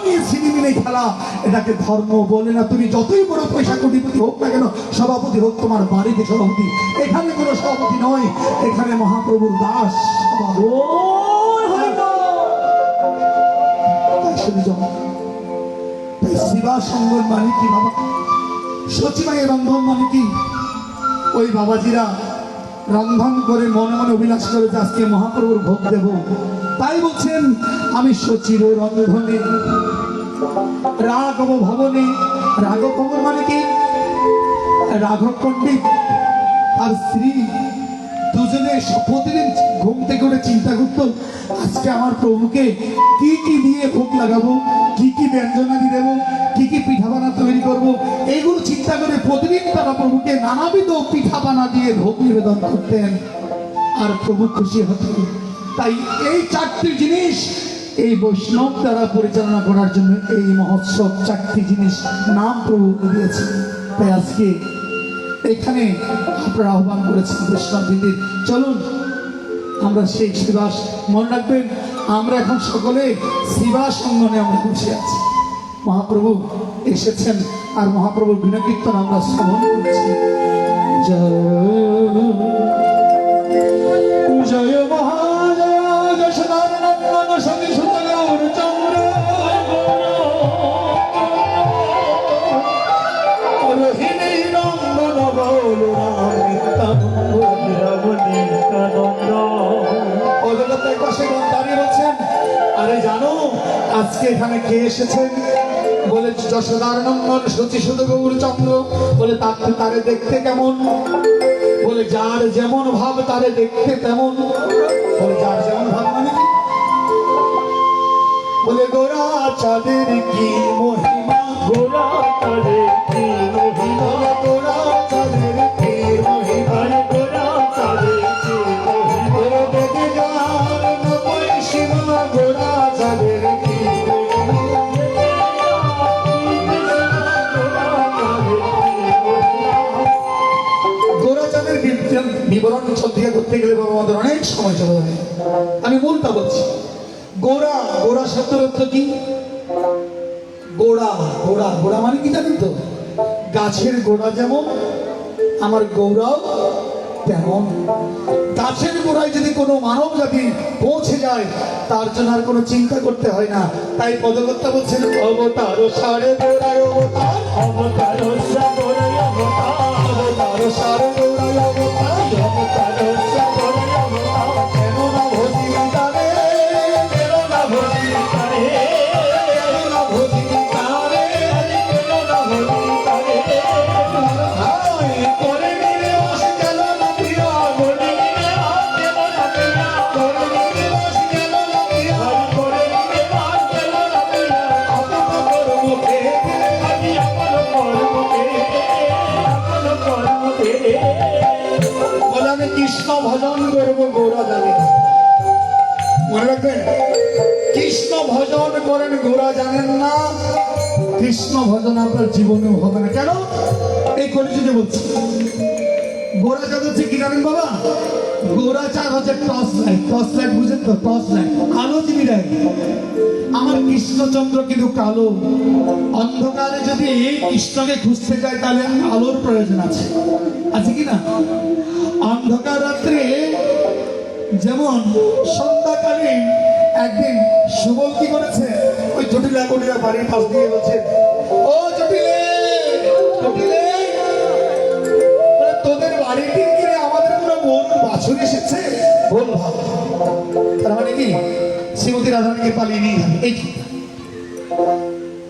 নিয়ে সিনেমিনে খেলা, এটাকে ধর্ম বলে না। তুমি যতই বড় পয়সা কোটিপতি হোক না কেন, সভাপতি হোক তোমার বাড়িতে সভাপতি, এখানে কোনো সভাপতি নয়, এখানে মহাপ্রভুর দাস। তাই শুনে যাও, তাই শিবা সঙ্গর মানে কি বাবা? সচিবাই রন্ধন মানে কি? ওই বাবাজিরা রন্ধন করে মনে মনে অভিলাষ করে যে আজকে মহাপ্রভুর ভোগ দেব। তাই বলছেন, আমি সচির রন্ধনে রাঘব ভবনে। রাঘব ভবন মানে কি? রাঘব পণ্ডিত আর স্ত্রী দুজনে প্রতিদিন ঘুম থেকে উঠে চিন্তা করতো, আজকে আমার প্রভুকে কি কি দিয়ে ভোগ লাগাবো, কি কি ব্যঞ্জনাদি দেবো, কি কি পিঠাবানা তৈরি করব। এইগুলো চিন্তা করে প্রতিদিন তারা প্রভুকে নানাবিধ পিঠাবানা দিয়ে ভোগ নিবেদন করতেন, আর প্রভু খুশি হতেন। তাই এই 4টি জিনিস এই বৈষ্ণব দ্বারা পরিচালনা করার জন্য এই মহোৎসব 4টি জিনিস নাম প্রভু দিয়েছে। তাই আজকে এখানে আপনারা আহ্বান করেছেন বৈষ্ণব দিদির, চলুন আমরা সেই শিবাস, মনে রাখবেন আমরা এখন সকলে শিবাস অঙ্গনে আমরা বসে আছি। মহাপ্রভু এসেছেন, আর মহাপ্রভুর বিনকীর্তন আমরা শ্রবণ করছি। জয় জয় মহাজয় যশোদার নন্দন সঙ্গে সুতরাং চন্দ্র রোহিণী নন্দন অজগতের পাশে দাঁড়িয়ে বলছেন, আরে জানো আজকে এখানে কে এসেছেন? বলে যশোদার নন্দন সচি সুত গৌর চন্দ্র। বলে তারে দেখতে কেমন? বলে যার যেমন ভাব তারে দেখতে তেমন। বলে যার যেমন ভাব মানে কি? বলে গোরা চাঁদের কি মহিমা, গোরা চাঁদের কি মহিমা, গোরা চাঁদের কি মহিমা, গোরা চাঁদের কি মহিমা, গোরা দেখে যার নবই সীমা, গোরা চাঁদের কি বিবরণ সত্যি করতে গেলে বাবা আমাদের অনেক সময় চলে যাবে। আমি মূলটা বলছি। গোড়া, গোড়া শব্দের অর্থ কি? গোড়া, গোড়া, গোড়া মানে কি জানেন তো? গাছের গোড়া যেমন আমার গৌরাও তেমন। গাছের গোড়ায় যদি কোনো মানব জাতি পৌঁছে যায়, তার জন্য আর কোনো চিন্তা করতে হয় না। তাই পদকর্তা বলছেন, অবতার সারে গোড়ায় অবতার, অবতার সাগরে অবতার, অবতার সারে গোড়ায় অবতার, অবতার সাগরে অবতার, কেন না ভজি তারে, কেন না ভজি তারে, কেন না ভজি তারে, কেন না ভজি তারে, হায় করে নিরে বাস গেল না প্রিয়া, করে নিলে হাত দেব না প্রিয়া, করে নিরে বাস গেল না প্রিয়া, করে নিলে হাত দেব না প্রিয়া, আপন কর্মকে আমি আমার কর্মকে, কৃষ্ণ ভজন করবো গৌরা জানে না। মনে রাখবেন, কৃষ্ণ ভজন করেন গৌরা জানেন না, কৃষ্ণ ভজন আপনার জীবনেও হবে না। কেন? এই কলিযুগে বলছি। গোরা চাঁদ হচ্ছে কি জানেন বাবা? গোরা চাঁদ হচ্ছে টর্চ লাইট। টর্চ লাইট বুঝেন তো? টর্চ লাইট, আলো যিনি দেয়। আমার কৃষ্ণচন্দ্র কিন্তু কালো। অন্ধকারে যদি এই কৃষ্ণকে খুঁজতে যায় তাহলে আলোর প্রয়োজন আছে, আছে কি না? অন্ধকার রাত্রে যেমন সন্ধ্যাকালীন একদিন সুবল কি করেছে, ওই জটিলা কটিলা বাড়ির পাশ দিয়ে বলছে, ও জটিলে জটিলে, বলে, তোদের বাড়িতে গিয়ে আমাদের কোনো মন বাছুর এসেছে। বল ভাব, তার মানে কি শ্রীমতী রাধারানীকে পালিয়ে নিয়ে যাবে এই চিন্তা।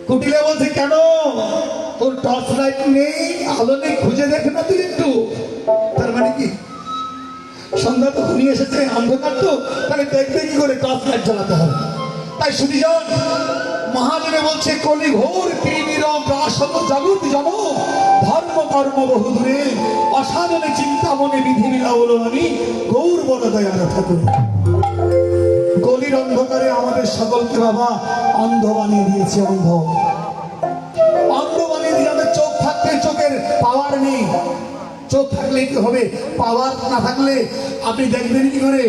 কুটিলে বলছে, কেন তোর টর্চ লাইট নেই, আলো নেই, খুঁজে দেখ না তুই একটু। তার মানে কি সন্ধ্যা তো ঘনিয়ে এসেছে, অন্ধকার তো, তাহলে দেখতে কি করে টর্চ লাইট জ্বালাতে হবে। তাই শুনি যান মহাজনে বলছে, কলি ঘোর কৃমির গ্রাসত জগৎ জন, ধর্ম কর্ম বহু দূরে, অসাধনে চিন্তা মনে বিধি মিলাবলো আমি, গৌর বড় দয়া ঠাকুর। গলির অন্ধকারে আমাদের সকলকে বাবা অন্ধ বানিয়ে দিয়েছে। অন্ধ অন্ধ বানিয়ে দিয়ে আমাদের চোখ থাকতে চোখের পাওয়ার নেই। চোখ থাকলে কি হবে? পাওয়ার না থাকলে আপনি দেখবেন কি করে?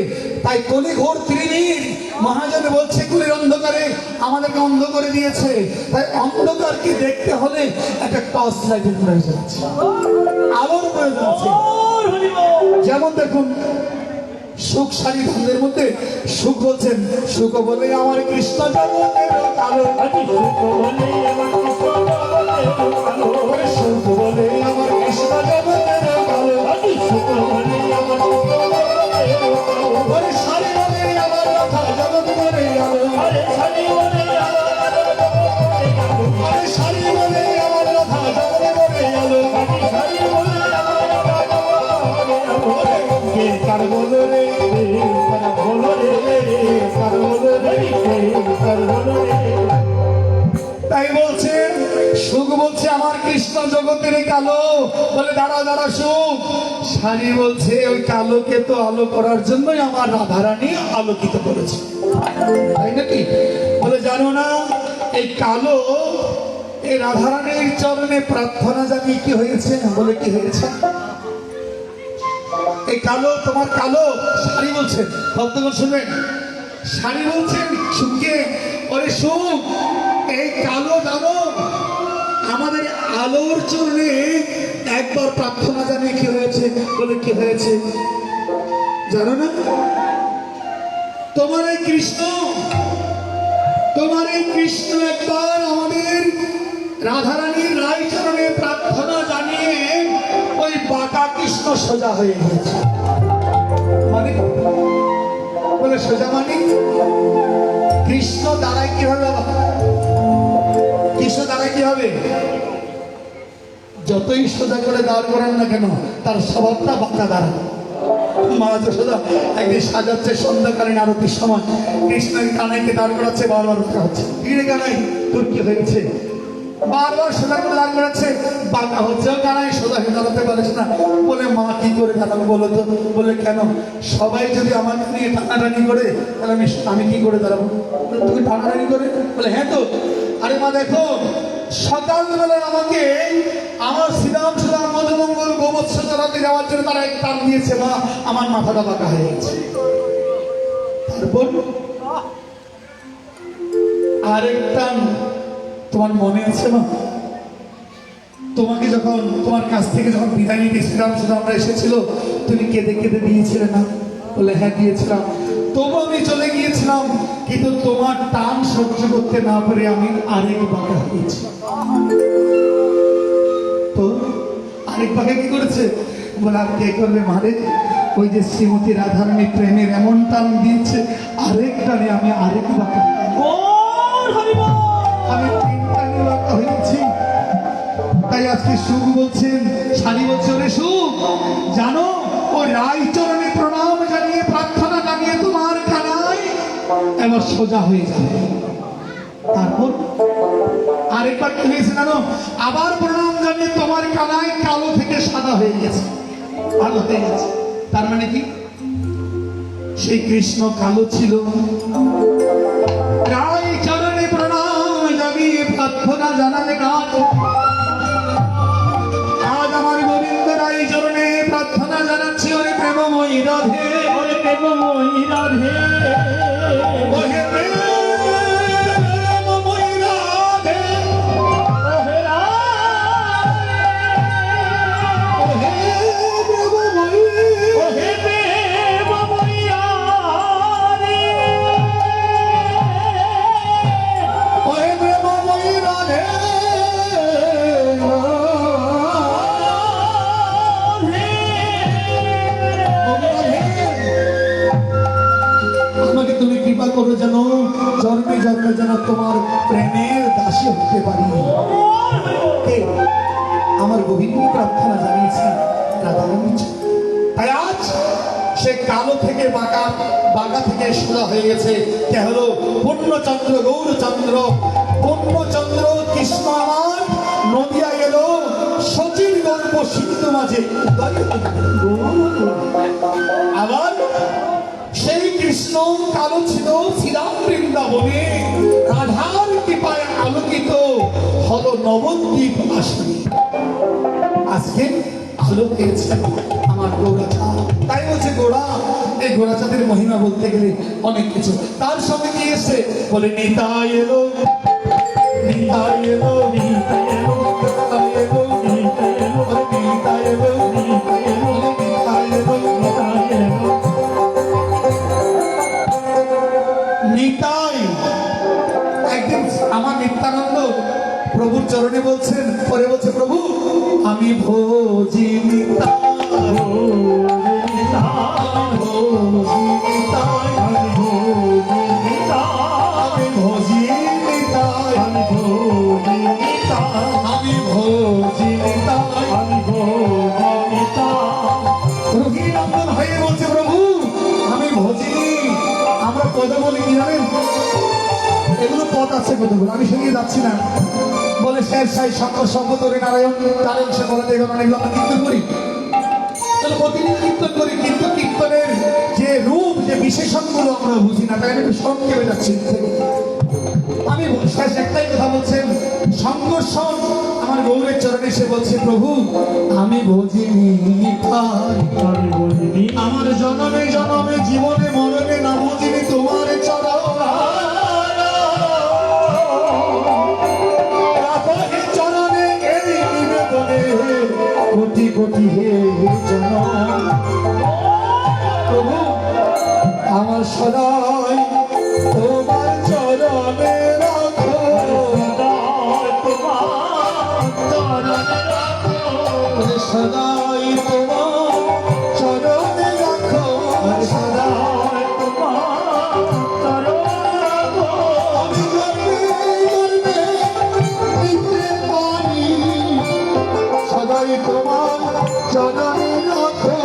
তাই কলি ঘোর ত্রিনীর মহাজন বলছে, কুলির অন্ধকারে আমাদেরকে অন্ধ করে দিয়েছে। তাই অন্ধকারকে দেখতে হলে একটা টর্চ লাইটের প্রয়োজন আছে, আলোর প্রয়োজন আছে। যেমন দেখুন সুখ সারি ধানের মধ্যে সুখ বলছেন, সুখ বলে আমার কৃষ্ণ জগতের কালো, সুখ বলে আমার কৃষ্ণ জগতের কালো, সুখ বলে আমার কৃষ্ণ জগতের কালো, সুখ বলে আমার কৃষ্ণ জগতের কালো, ওরে সারি বলে আমার কথা জগৎ করে আলো, আরে সারি বলে আমার আরে সারি বলে আমার কথা জগৎ করে আলো, সারি বলে আমার কথা জগৎ করে আলো, কে কার বলো রে, কার বলো রে, কার বলো রে, কার বলো রে। তাই বলছেন সুখ বলছে আমার কৃষ্ণ জগতের কালো, বলে দাঁড়া দাঁড়া সুখ। সারি বলছে ওই কালোকে তো আলো করার জন্যই আমার রাধারানী আলোকিত করেছে, তাই নাকি? বলে জানো না এই কালো এই রাধারানীর চরণে প্রার্থনা জানিয়ে কি হয়েছে? বলে কি হয়েছে? এই কালো তোমার কালো। সারি বলছেন, ভক্তগণ শুনবেন, সারি বলছেন সুখকে, ওরে সুখ এই কালো জানো আমাদের আলোর চরণে একবার প্রার্থনা জানিয়ে কি হয়েছে? বলে কি হয়েছে জানো না? তোমার এই কৃষ্ণ, তোমার এই কৃষ্ণ একবার আমাদের রাধারানীর রায় চরণে প্রার্থনা জানিয়ে ওই বাঁকা কৃষ্ণ সোজা হয়ে গেছে। মানে বলে সোজা মানে কৃষ্ণ দাঁড়ায় কিভাবে? কৃষ্ণ দাঁড়ায় কিভাবে? যতই সোজা করে দাঁড় করান না কেন তার স্বভাবটা বাঁকা দাঁড়ায়। মা যশোদা একদিন সাজাচ্ছে সন্ধ্যাকালীন আরতির সময়, কৃষ্ণের কানাইকে দাঁড় করাচ্ছে, বারবার উঠতে হচ্ছে, ফিরে কানাই তোর কি হয়েছে? বারবার সোজা করে দাঁড় করাচ্ছে, বাঁকা হচ্ছে, কানাই সোজা হয়ে দাঁড়াতে পারিস না। বলে মা কি করে দাঁড়াবো বলো তো? বলে কেন? সবাই যদি আমাকে নিয়ে টানাটানি করে তাহলে আমি কি করে দাঁড়াবো? তুমি টানাটানি করে? বলে হ্যাঁ তো। আরে মা দেখো সকালবেলায় আমাকে আমার শ্রীরাম সুরাম মধুমঙ্গল গোবৎস চালাতে যাওয়ার জন্য তারা এক টান দিয়েছে, মা আমার মাথাটা বাঁকা হয়ে গেছে। তারপর আরেক টান তোমার মনে আছে মা? তোমাকে যখন তোমার কাছ থেকে যখন বিদায় নিতে শ্রীরাম সুরামরা এসেছিল তুমি কেঁদে কেঁদে দিয়েছিলে না? বলে হ্যাঁ দিয়েছিলাম। তবু আমি চলে গিয়েছিলাম, কিন্তু তোমার টান সহ্য করতে না পেরে আমি আরেক বাঁকা হয়েছি। তো আরেক বাঁকা কি করেছে? বলে আর কে করবে মারে? ওই যে শ্রীমতী রাধারানী প্রেমের এমন টান দিয়েছে, আরেক টানে আমি আরেক বাঁকা, আমি তিন টানে বাঁকা হয়েছি। তাই আজকে সুখ বলছেন, সারি বলছে, ওরে সুখ জানো ওই রায় চরণে প্রণাম জানিয়ে প্রার্থনা জানিয়ে তোমার কানাই এবার সোজা হয়ে যাবে। তারপর আরেকবার কি হয়েছে জানো? আবার প্রণাম জানিয়ে তোমার কানাই কালো থেকে সাদা হয়ে গেছে, ভালো হয়ে গেছে। তার মানে কি সেই কৃষ্ণ কালো ছিল। রায় চরণে প্রণাম জানিয়ে প্রার্থনা জানালে কাজ। আজ আমার গোবিন্দ রায় চরণে প্রার্থনা জানাচ্ছি, ওরে প্রেমময়ী রাধে, ওরে প্রেমময়ী রাধে, ওহে প্রেমময়ী রাধে, ওহে ওহে প্রেমময়ী, ওহে প্রেমময়ী রাধে, ওহে প্রেমময়ী রাধে। আমাকে তুমি কৃপা করো যেন জন্মে জন্মে যেন তোমার প্রেমের দাসী হতে পারি। কে? আমার গোবিন্দ প্রার্থনা জানিয়েছে রাধারানী। তাই আজ সে কালো থেকে বাঁকা, বাঁকা থেকে সোজা হয়ে গেছে। কে হলো? পূর্ণচন্দ্র গৌরচন্দ্র। পূর্ণচন্দ্র কৃষ্ণ আমার নদিয়া গেল সচির গল্প সিন্ধু মাঝে। আবার সেই কৃষ্ণ কালো ছিল শ্রীরাম বৃন্দাবনে, রাধার কৃপায় আলোকিত হল নবদ্বীপ আসনে। আজকে আলো পেয়েছে আমার গৌরাচাঁদ। তাই বলছে গোড়া, এই গোড়াচাঁদের মহিমা বলতে গেলে অনেক কিছু। তার সঙ্গে কি এসছে বলে নিতাই এলো, নিতাই এলো, নিতাই এলো, নিতাই এলো, নিতাই এলো, বলে নিতাই এলো, নিতাই এলো, বলে নিতাই এলো, নিতাই এলো। নিতাই। একদিন আমার নিত্যানন্দ প্রভুর চরণে বলছেন, পরে বলছে প্রভু আমি ভোজি নিতাই, ভোজি নিতাই, আমি ভোজি নিতাই, আমি ভোজি নিতাই। রঘুনন্দন হয়ে বলছে প্রভু আমি ভোজিনি। আমরা পদে বলি কি জানেন, এগুলো পদ আছে কতগুলো, আমি সেদিকে যাচ্ছি না। বলে শের সাই শঙ্কর শঙ্করে নারায়ণ নারায়ণ সে বলে এগুলো আমরা কীর্তন করি। তাহলে প্রতিদিন কীর্তন করি, কিন্তু কীর্তনের যে রূপ, যে বিশেষণগুলো আমরা বুঝি না। তাই আমি একটু সংক্ষেপে যাচ্ছি। আমি শেষ একটাই কথা বলছেন, সংঘর্ষণ আমার গৌরের চরণে এসে বলছে প্রভু আমি ভোজিনি নিতাই, আমার জনমে জনমে জীবনে মরণে না বুঝিনি তোমার চরণ। রাখে চরণে এই নিবেদনে কোটি কোটি হে জন। প্রভু আমার সদাই তোমার চরণে রাখো, সদাই তোমার চরণে রাখো, সদাই আমি জন্মে জন্মে নিতে পারি, সদাই তোমার চরণে রাখো।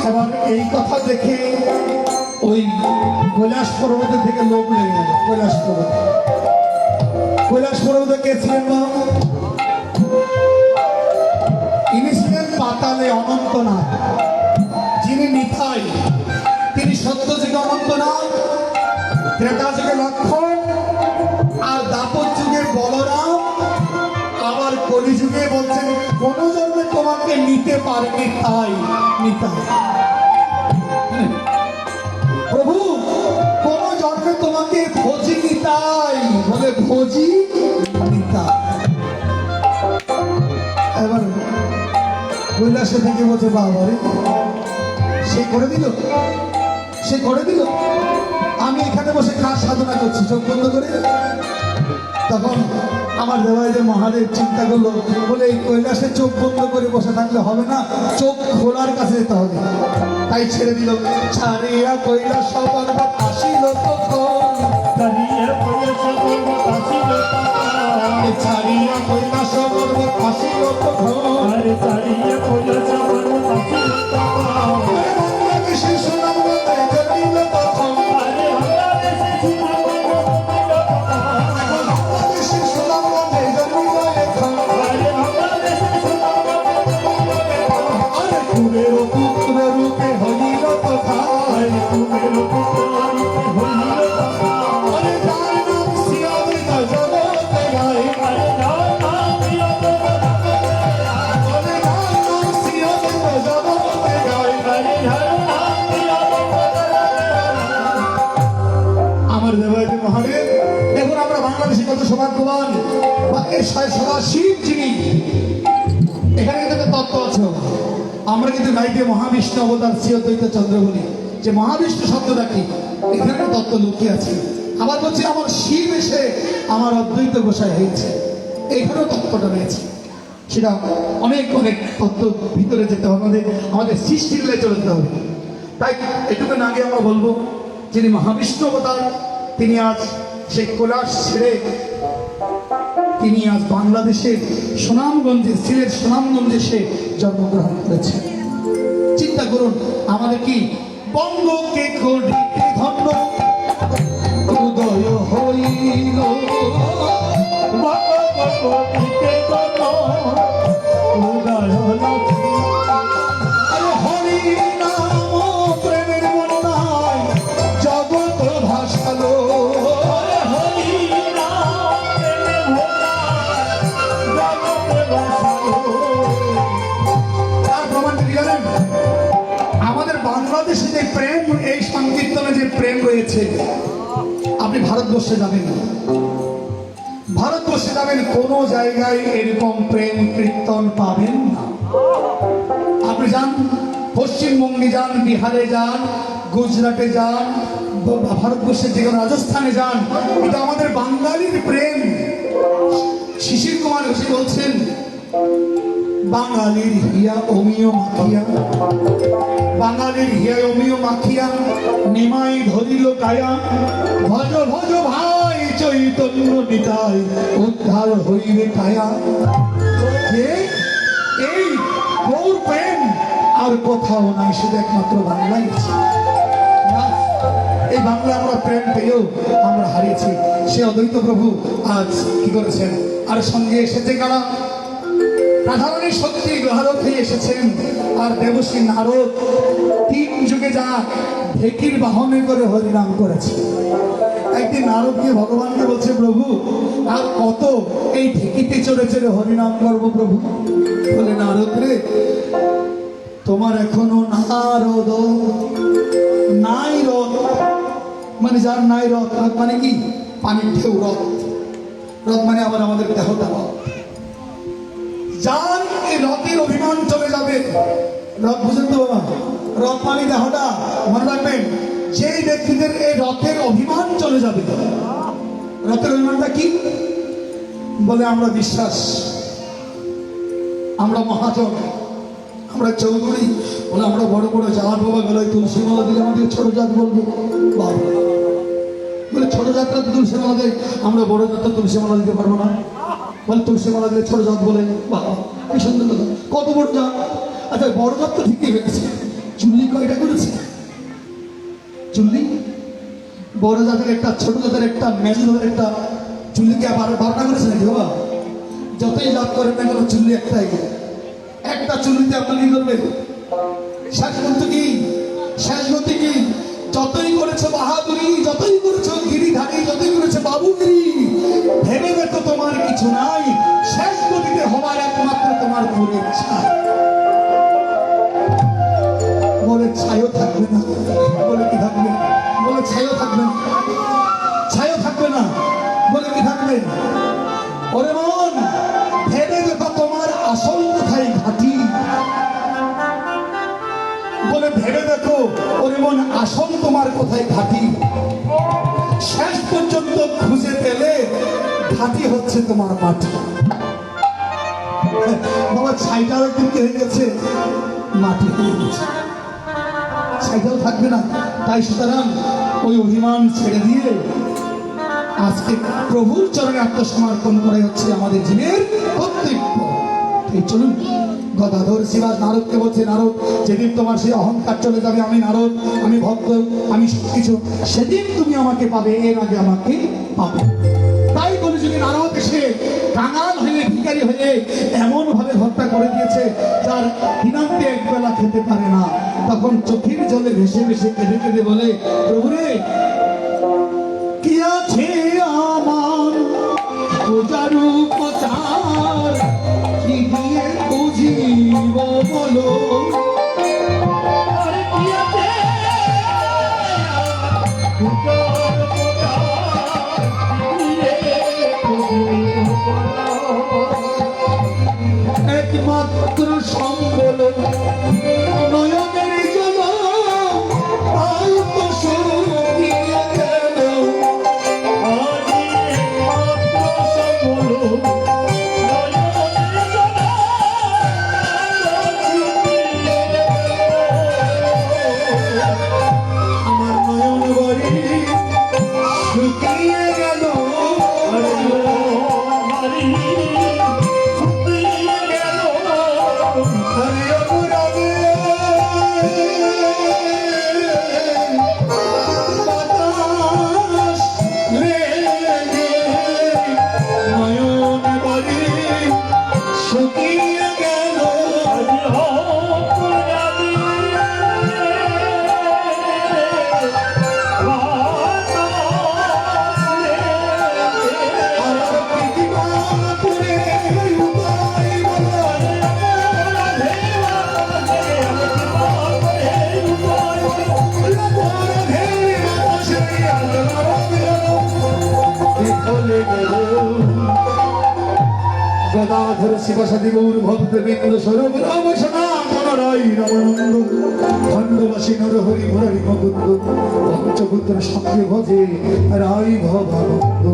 এবার এই কথা দেখে ওই কৈলাস পর্বত থেকে লোক লেগে গেল। কৈলাস পর্বত, কৈলাস পর্বতে কে ছিলেন না? ইনি ছিলেন পাতালে অনন্তনাথ। যিনি নিতাই তিনি সত্য যুগে অনন্তনাথ, ত্রেতা যুগে লক্ষণ, আর দাপর যুগে বলরাম, আবার কলিযুগে বলছেন কোন জন্মে তোমাকে নিতে পারেনি তাই নিতাই। প্রভু কোন জন্মে তোমাকে ভোজি নিতাই বলে ভোজি নিতাই। এবার কৈলাসে থেকে বলছে বাবা রে, সে করে দিল, সে করে দিল। আমি এখানে বসে কাজ সাধনা করছি চোখ বন্ধ করে। তখন আমার দেবাইদের মহাদেব চিন্তা করলো, বলে এই কৈলাসে চোখ বন্ধ করে বসে থাকলে হবে না, চোখ খোলার কাছে যেতে হবে। তাই ছেড়ে দিল। ছাড়িয়া কৈলাস পর্বত আসিল তখন, ছাড়িয়া কৈলাস পর্বত আসিল তখন, শিশু নাম জন্মিল তখন, দেবে মহাদেব। দেখুন আমরা বাংলাদেশে কত সৌভাগ্যবান, বা এই সদা শিব যিনি, এখানে কিন্তু একটা তত্ত্ব আছে বাবা। আমরা কিন্তু গাইতে মহাবিষ্ণু অবতার শ্রী অদ্বৈত চন্দ্র বলি, যে মহাবিষ্ণু শব্দটা কি, এখানে একটা তত্ত্ব লুকিয়ে আছে। আবার বলছি আমার শিব এসে আমার অদ্বৈত গোসাই হয়েছে, এইখানেও তত্ত্বটা রয়েছে। সেটা অনেক অনেক তত্ত্ব ভিতরে যেতে হবে, আমাদের সৃষ্টির লাই চলে যেতে হবে। তাই এটুকু আগে আমরা বলবো, যিনি মহাবিষ্ণু অবতার, তিনি আজ সেই কৈলাস ছেড়ে তিনি আজ বাংলাদেশের সুনামগঞ্জে, সিলেট সুনামগঞ্জে সে জন্মগ্রহণ করেছেন। চিন্তা করুন, আমাদের কি বঙ্গকে করিতে ধন্য উদয় হইল, ভগবতীতে কত উদয় হলো। আরে হরি নাম প্রেমের বন্যায় জগৎ ভাসালো। হরি নাম প্রেমে ভোলা জগতে ভাসালো। তার প্রমাণটা কি জানেন? আমাদের বাংলাদেশে যে প্রেম, এই সংকীর্তনে যে প্রেম রয়েছে, আপনি ভারতবর্ষে যাবেন না, ভারতবর্ষে যাবেন কোনো জায়গায় এরকম প্রেম কীর্তন পাবেন না। আপনি যান পশ্চিমবঙ্গে, যান বিহারে, যান গুজরাটে, যান ভারতবর্ষের যে কোনো রাজস্থানে যান, এটা আমাদের বাঙালির প্রেম। শিশির কুমার ঘোষ বলছেন, বাঙালির হিয়া অমিয় মাখিয়া, বাঙালির হিয়া অমিয় মাখিয়া নিমাই ধরিল কায়া, ভজ ভজ ভাই চৈতন্য নিতাই উদ্ধার হইবে কায়া। এই গৌর প্রেম আর কোথাও নাই, শুধু একমাত্র বাংলায় আছে। এই বাংলা আমরা প্রেম পেয়েও আমরা হারিয়েছি। সে অদ্বৈত প্রভু আজ কি করেছেন, আর সঙ্গে এসেছে কারা? রাধারানী সত্যি গ্রহারত হয়ে এসেছেন, আর দেবশ্রী নারদ 3 যুগে যা ঢেকির বাহনে করে হরিনাম করেছে। একদিন নারদ গিয়ে ভগবানকে বলছে, প্রভু আর কত এই ঢেকিতে চড়ে চড়ে হরিনাম করবো প্রভু? বলে, নারদ রে, তোমার এখনো নারদ নাই রথ, মানে যার নাই রথ, রথ মানে কি? পানির ঢেউ রথ, রথ মানে আবার আমাদের দেহটা রথ। যার এই রথের অভিমান চলে যাবে, রথ বুঝেন তো বাবা, রথ মানে দেহটা, মনে রাখবেন, যেই ব্যক্তিদের এই রথের অভিমান চলে যাবে। রথের অভিমানটা কি? বলে আমরা বিশ্বাস, আমরা মহাজন, আমরা চৌধুরী, বলে আমরা বড় বড় জাত বাবা, গলায় তুলসী মালা দিলে আমাদের ছোট জাত বলবে। বাবা বলে, ছোট জাতটা তুলসী মালা দেয়, আমরা বড় জাতটা তুলসী মালা দিতে পারবো না। বলে, তুলসী মালা দিলে ছোট জাত বলে। বাবা কি সুন্দর কথা, কত বড় জাত। আচ্ছা বড় জাত তো ঠিকই হয়েছে, চুল্লি কয়টা করেছে? চুল্লি বড় জাতের একটা, ছোট জাতের একটা, মেজো জাতের একটা, চুল্লিকে আবার 12টা করেছে নাকি বাবা? যতই জাত করেন না কেন, চুল্লি একটাই। একটা চুল্লিতে আপনার কি করবে? শেষ গতি কি? শেষ গতি কি? যতই করেছে বাহাদুরি, যতই করেছে গিরিধারী, যতই করেছে বাবুগিরি, ভেবে দেখো তোমার কিছু নাই, শেষ গতিতে হবার একমাত্র তোমার মনের ছাই। বলে ছাইও থাকবে না। বলে কি থাকবে? বলে ছাইও থাকবে না। ছাইও থাকবে না, বলে কি থাকবে? ওরে মন, ভেবে দেখো তোমার আসল কোথায় ঘাটি। বলে ভেবে দেখো ওরে মন, আসল তোমার কোথায় ঘাটি। শেষ পর্যন্ত খুঁজে পেলে ঘাটি হচ্ছে তোমার মাটি। বাবা ছাইটাও একদিন কি হয়ে গেছে? মাটি হয়ে গেছে, ছাইটাও থাকবে না। তাই সুতরাং ওই অভিমান ছেড়ে দিয়ে আজকে প্রভুর চরণে আত্মসমর্পণ করাই হচ্ছে আমাদের জীবনের কর্তব্য। এই চলুন, গদাধর শিবাস নারদকে বলছে, নারদ যেদিন তোমার সেই অহংকার চলে যাবে, আমি নারদ, আমি ভক্ত, আমি সবকিছু, সেদিন তুমি আমাকে পাবে, এর আগে আমাকে পাবে। তাই বলে যদি নারদ এসে কাঙাল হয়ে, ভিখারি হয়ে এমন ভাবে হত্যা করে দিয়েছে, তার দিনান্তে একবেলা খেতে পারে না, তখন চোখের জলে ভেসে ভেসে কেঁদে কেঁদে বলে, প্রভুরে কি আছে আমার পূজার উপচার, কি দিয়ে বুঝিব বলো। আরে কি আছে পূজার উপচার, পুত্র সম্বল নয়নের জল আর তো শুকিয়ে গেল আজি একমাত্র সম্বল নয়নের জল আমার নয়ন বাড়ি শুকিয়ে গেল আরে ও মারি শুকিয়ে গেল আরে অনুরাগে বাতাস লেগে নয়ন বাড়ি শুকিয়ে গেল আজি হোক জানি আমার পৃথিবী পুরে উপায় বলো গদাধর শিবসাদী গৌর ভক্তবৃন্দ স্বরূপ রাম সনাতনারায় রামানন্দ খণ্ডবাসী নরহরি মুরারি মুকুন্দ পঞ্চপুত্র সঙ্গে ভজে রাই ভবানন্দ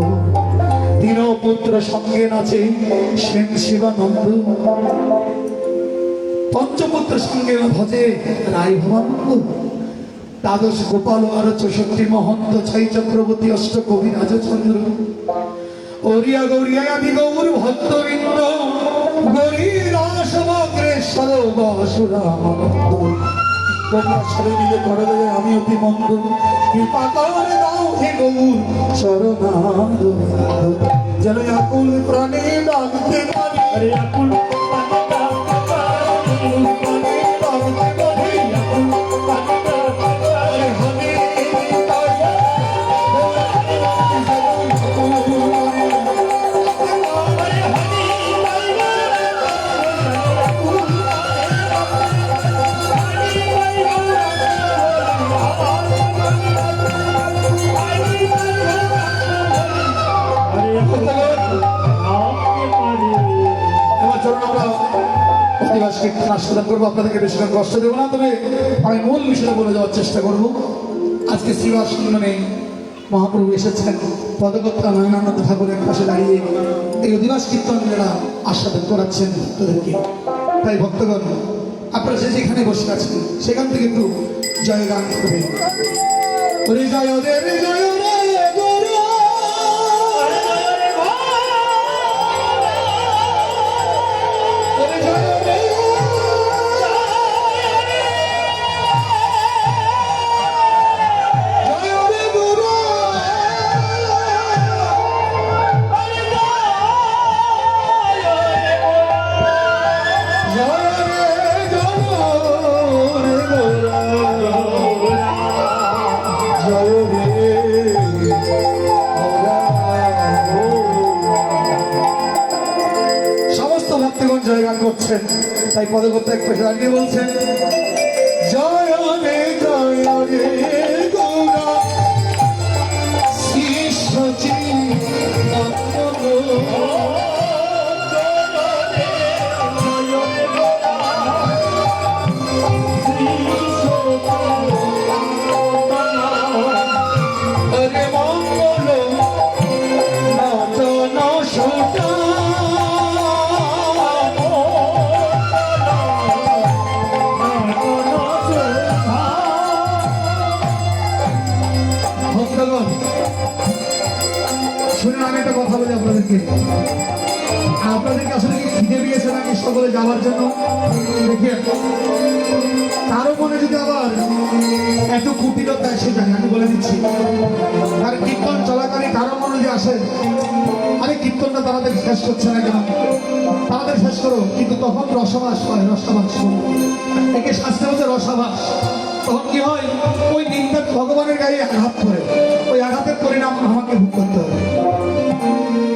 তিন পুত্র সঙ্গে নাচে সেন শিবানন্দ পঞ্চপুত্র সঙ্গে ভজে রায় ভবানন্দ দ্বাদশ গোপাল আর 64 মহন্ত ছাই চক্রবর্তী অষ্ট কবি রাজচন্দ্র ওরিয়া গৌরিয়া আদি গৌর ভক্তবৃন্দ গৌরীরা সমগ্রেশ্বর বাসুরামানন্দ তোমরা ছেড়ে দিলে করে দেবে আমি অতি মন্দ কৃপা করে দাও হে গৌর শরণানন্দ যেন আকুল প্রাণে ডাকতে পারি আরে আকুল পানি ডাকতে পারি প্রাণে ডাকতে পারি আকুল পানি ডাকতে পারি আরে হরে তাই আরে হরি এবার চলুন আমরা অধিবাসীকে নাচ প্রদান করবো আপনাদেরকে বেশিক্ষণ কষ্ট দেবো না তবে আমি মূল বিষয়ে বলে যাওয়ার চেষ্টা করব আজকে শ্রীবাস সম্মানে মহাপ্রভু এসেছেন পদকর্তা নয়নানন্দ ঠাকুরের পাশে দাঁড়িয়ে এই অধিবাস কীর্তন যারা আস্বাদন করাচ্ছেন তাদেরকে তাই ভক্তগণ আপনারা যে যেখানে বসে আছেন সেখান থেকে একটু জয় গান করবেন ওরে জয় রে জয় রে গৌর ওরে জয় রে জয় রে গুরু জয় রে জয় রে গৌর জয় রে সমস্ত ভক্তগণ জয়গান করছেন তাই পদকর্তা এক পেশে দাঁড়িয়ে বলছেন জয় রে গৌরা শ্রী সচিন হরে মঙ্গল নাচন সুতা ভক্তগণ শুনে আমি একটা কথা বলি আপনাদেরকে আসলে কি খিদে পেয়েছে নাকি সকলে যাওয়ার জন্য দেখেন কারো মনে যদি আবার এত কুটিলতা এসে যায় আমি বলে দিচ্ছি আর কীর্তন চলাকালীন কারো মনে যদি আসে আরে কীর্তনটা তাদের শেষ করছে না কেন তাদের শেষ করো কিন্তু তখন রসবাস হয় রসবাস একে শাস্ত্রে হচ্ছে রসবাস তখন কি হয় ওই নিন্দা ভগবানের গায়ে আঘাত করে ওই আঘাতের পরিণাম আমাকে ভোগ করতে হবে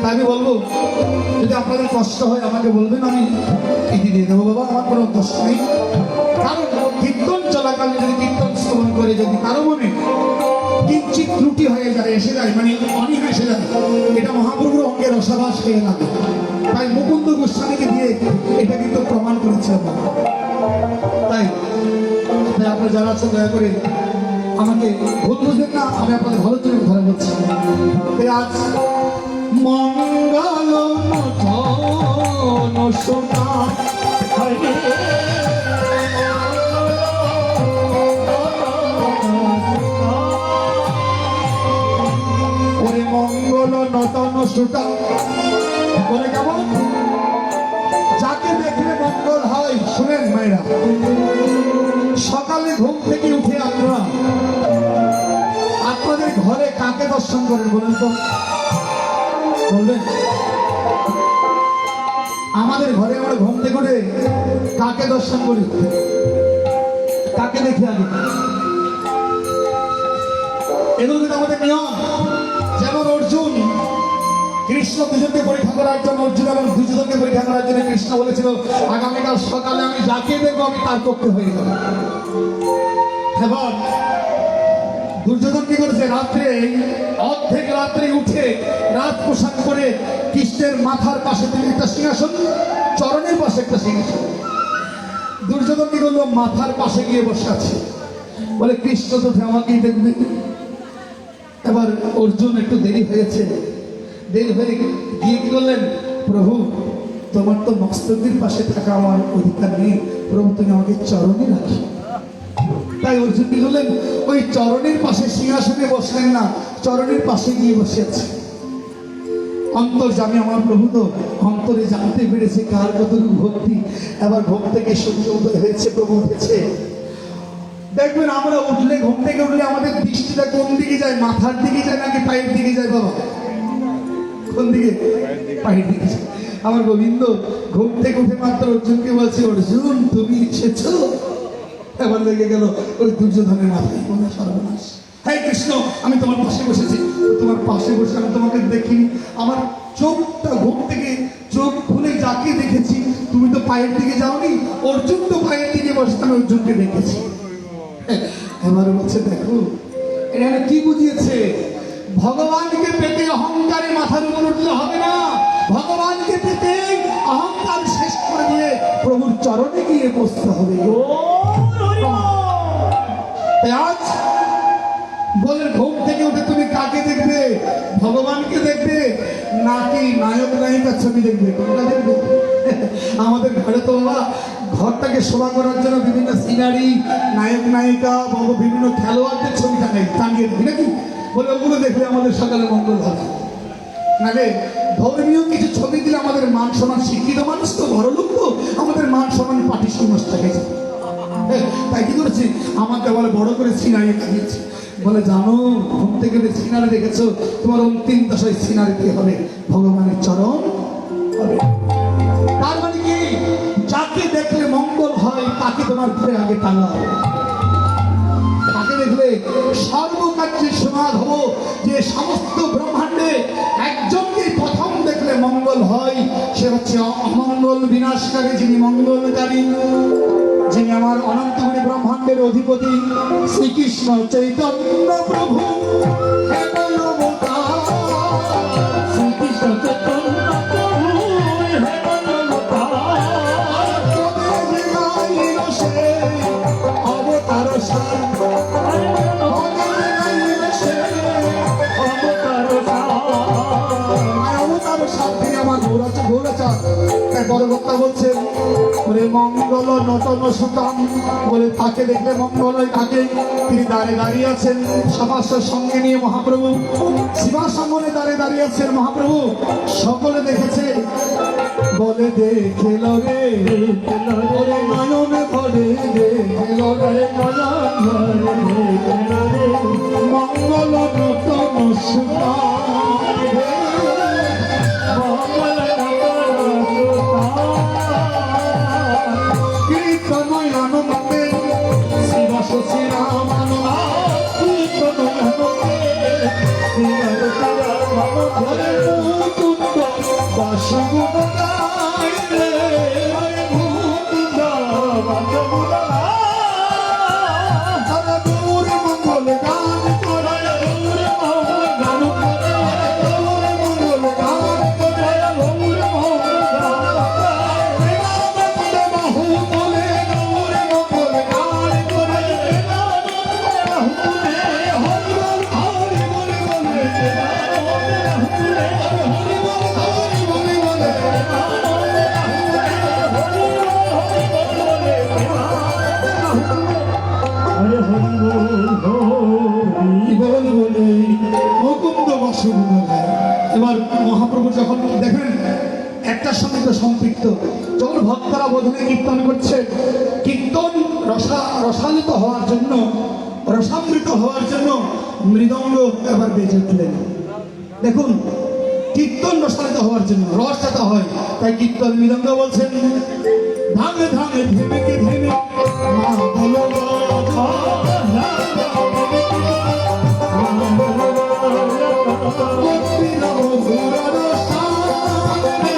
তাই আমি বলবো যদি আপনাদের কষ্ট হয় আমাকে বলবেন আমি এটি দিয়ে দেবো বাবা আমার কোনো কষ্ট নেই কারণ কীর্তন চলাকালীন যদি কীর্তন শ্রবণ করে যদি কারো মনে কিঞ্চিত ত্রুটি হয়ে যায় এসে যায় মানে অনীহা এসে যায় এটা মহাপ্রভুর অঙ্গের রসাবাস হয়ে লাগে তাই মুকুন্দ গোস্বামীকে দিয়ে এটা কিন্তু প্রমাণ করেছিলাম। তাই তাই আপনারা যারা আছেন দয়া করে আমাকে ভুল বুঝবেন না, আমি আপনাদের ভালো জন্য ধরে বলছি। তাই আজ মঙ্গল মোচন সোনা হরে ওরে মঙ্গল নতন সুতা বলে কেমন যাকে দেখলে মঙ্গল হয়। শুনেন মায়েরা, সকালে ঘুম থেকে উঠে আপনারা আপনাদের ঘরে কাকে দর্শন করেন বলেন তো? বলবেন? আমাদের ঘরে আমরা ঘুম থেকে উঠে কাকে দর্শন করি? কাকে দেখি আগে? এগুলো কিন্তু আমাদের নিয়ম। যেমন অর্জুন কৃষ্ণ দুজনকে পরীক্ষা করার জন্য, অর্জুন এবং দুজনকে পরীক্ষা করার জন্য কৃষ্ণ বলেছিল আগামীকাল সকালে আমি যাকে দেখবো আমি তার পক্ষে হয়ে যাবো। এবার দুর্যোধন কি করেছে? রাত্রে অর্ধেক রাত্রে উঠে রাত পোশাক করে কৃষ্ণের মাথার পাশে তিনি একটা সিংহাসন, চরণের পাশে একটা সিংহাসন। দুর্যোধন কি করলো? মাথার পাশে গিয়ে বসে আছে, বলে কৃষ্ণ তো আমাকেই দেখবে। এবার অর্জুন একটু দেরি হয়েছে, দেরি হয়ে গিয়ে কি করলেন? প্রভু তোমার তো মস্তকের পাশে থাকা আমার অধিকার নেই, প্রভু তুমি আমাকে চরণে রাখি। তাই অর্জুন কি করলেন? ওই চরণের পাশে সিংহাসনে বসলেন না, চরণের পাশে গিয়ে বসে আছে। অন্তর্যামী আমার প্রভু তো অন্তরে জানতে পেরেছে কার কতটুকু ভক্তি। এবার ঘুম থেকে সূর্য উদয় হয়েছে, প্রভু উঠেছে। দেখবেন আমরা উঠলে, ঘুম থেকে উঠলে আমাদের দৃষ্টিটা কোন দিকে যায়? মাথার দিকে যায় নাকি পায়ের দিকে যায়? বাবা কোন দিকে? পায়ের দিকে যায়। আমার গোবিন্দ ঘুম থেকে উঠে মাত্র অর্জুনকে বলছে, অর্জুন তুমি এসেছো। এবার লেগে গেল ওই দুর্যোধনের মাথায়, বলে সর্বনাশ। হ্যাঁ কৃষ্ণ, আমি তোমার পাশে বসেছি, তোমার পাশে বসে আমি তোমাকে দেখিনি। আমার চোখটা ঘুম থেকে চোখ খুলে যাকে দেখেছি, তুমি তো পায়ের দিকে যাওনি, অর্জুন তো পায়ের দিকে বসে, আমি অর্জুনকে দেখেছি। এবার বলছে দেখো এখানে কি বুঝিয়েছে? ভগবানকে পেতে অহংকারে মাথার উপর উঠলে হবে না, ভগবানকে পেতে অহংকার শেষ করে দিয়ে প্রভুর চরণে গিয়ে বসতে হবে। তাই আজ বলে ঘুম থেকে উঠে তুমি কাকে দেখবে? ভগবানকে দেখবে নাকি নায়ক নায়িকার ছবি দেখবে? কোনটা দেখবে? আমাদের ঘরে তো বাবা ঘরটাকে শোভা করার জন্য বিভিন্ন সিনারি, নায়ক নায়িকা বা বিভিন্ন খেলোয়াড়দের ছবি টাঙিয়ে দিই নাকি? বলে ওগুলো দেখলে আমাদের সকালে মঙ্গল হবে। নালে ধর্মীয় কিছু ছবি দিলে আমাদের মান সম্মান, শিক্ষিত মানুষ তো, বড় লোক তো, আমাদের মান সম্মান পাটি সমাজ থাকে। তাই কি করেছি? আমাকে বলে বড় করে সিনারি লাগিয়েছে। বলে জানো ঘুম থেকে সিনারি দেখেছো, তোমার অন্তিম দশায় সিনারি কি হবে? ভগবানের চরণ হবে। তার মানে কি? যাকে দেখলে মঙ্গল হয় তাকে তোমার ঘরে আগে টাঙা হবে। তাকে দেখলে সর্বকার্যে সমাধব, যে সমস্ত ব্রহ্মাণ্ডে একজনকে প্রথম দেখলে মঙ্গল হয়, সে হচ্ছে অমঙ্গল বিনাশকারী, যিনি মঙ্গলকারী, যিনি আমার অনন্তগুণী ব্রহ্মাণ্ডের অধিপতি শ্রীকৃষ্ণ চৈতন্য প্রভু। শ্রীকৃষ্ণ চৈতন্য প্রভু অবতার সাথে আমার গৌরাচার বড় বক্তা বলছেন, বলে মঙ্গল নতন সুতম, বলে তাকে দেখলে মঙ্গল হয় কাকে? তিনি দাঁড়িয়ে দাঁড়িয়ে আছেন সমাজের সঙ্গে নিয়ে মহাপ্রভু, শিবাসঙ্গনে দাঁড়িয়ে দাঁড়িয়ে আছেন মহাপ্রভু। সকলে দেখেছে, বলে দেখেল রে ওরে নয়নে ভরে, দেখেল রে মঙ্গল নতন সুতম। কীর্তনয় আনন্দে শিব শ্রীরাম যখন দেখেন একটা সঙ্গে তো সম্পৃক্ত, যখন ভক্তরা বোধনে কীর্তন করছে, কীর্তন রসালিত হওয়ার জন্য, রসামৃত হওয়ার জন্য মৃদঙ্গ এবার বেজে উঠলেন। দেখুন, কীর্তন রসালিত হওয়ার জন্য রস যাতে হয়, তাই কীর্তন মৃদঙ্গ বলছেন, ধামে ধামে ধেমে কে ধেমে মা বলো রাধা, ভক্তি নাম ঘোরার সামনে,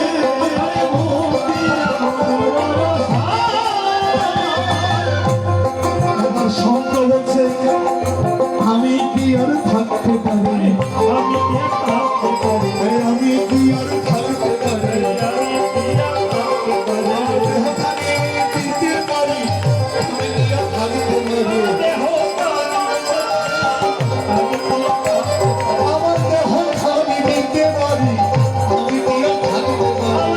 এবার শঙ্খ বলছে, আমি কি আর থাকতে পারি, আমি কি আর থাকতে পারি, দিতে পারি, আমি কি আর থাকতে পারি, আমার দেহ আমি দিতে পারি, আমি কি আর থাকতে পারি।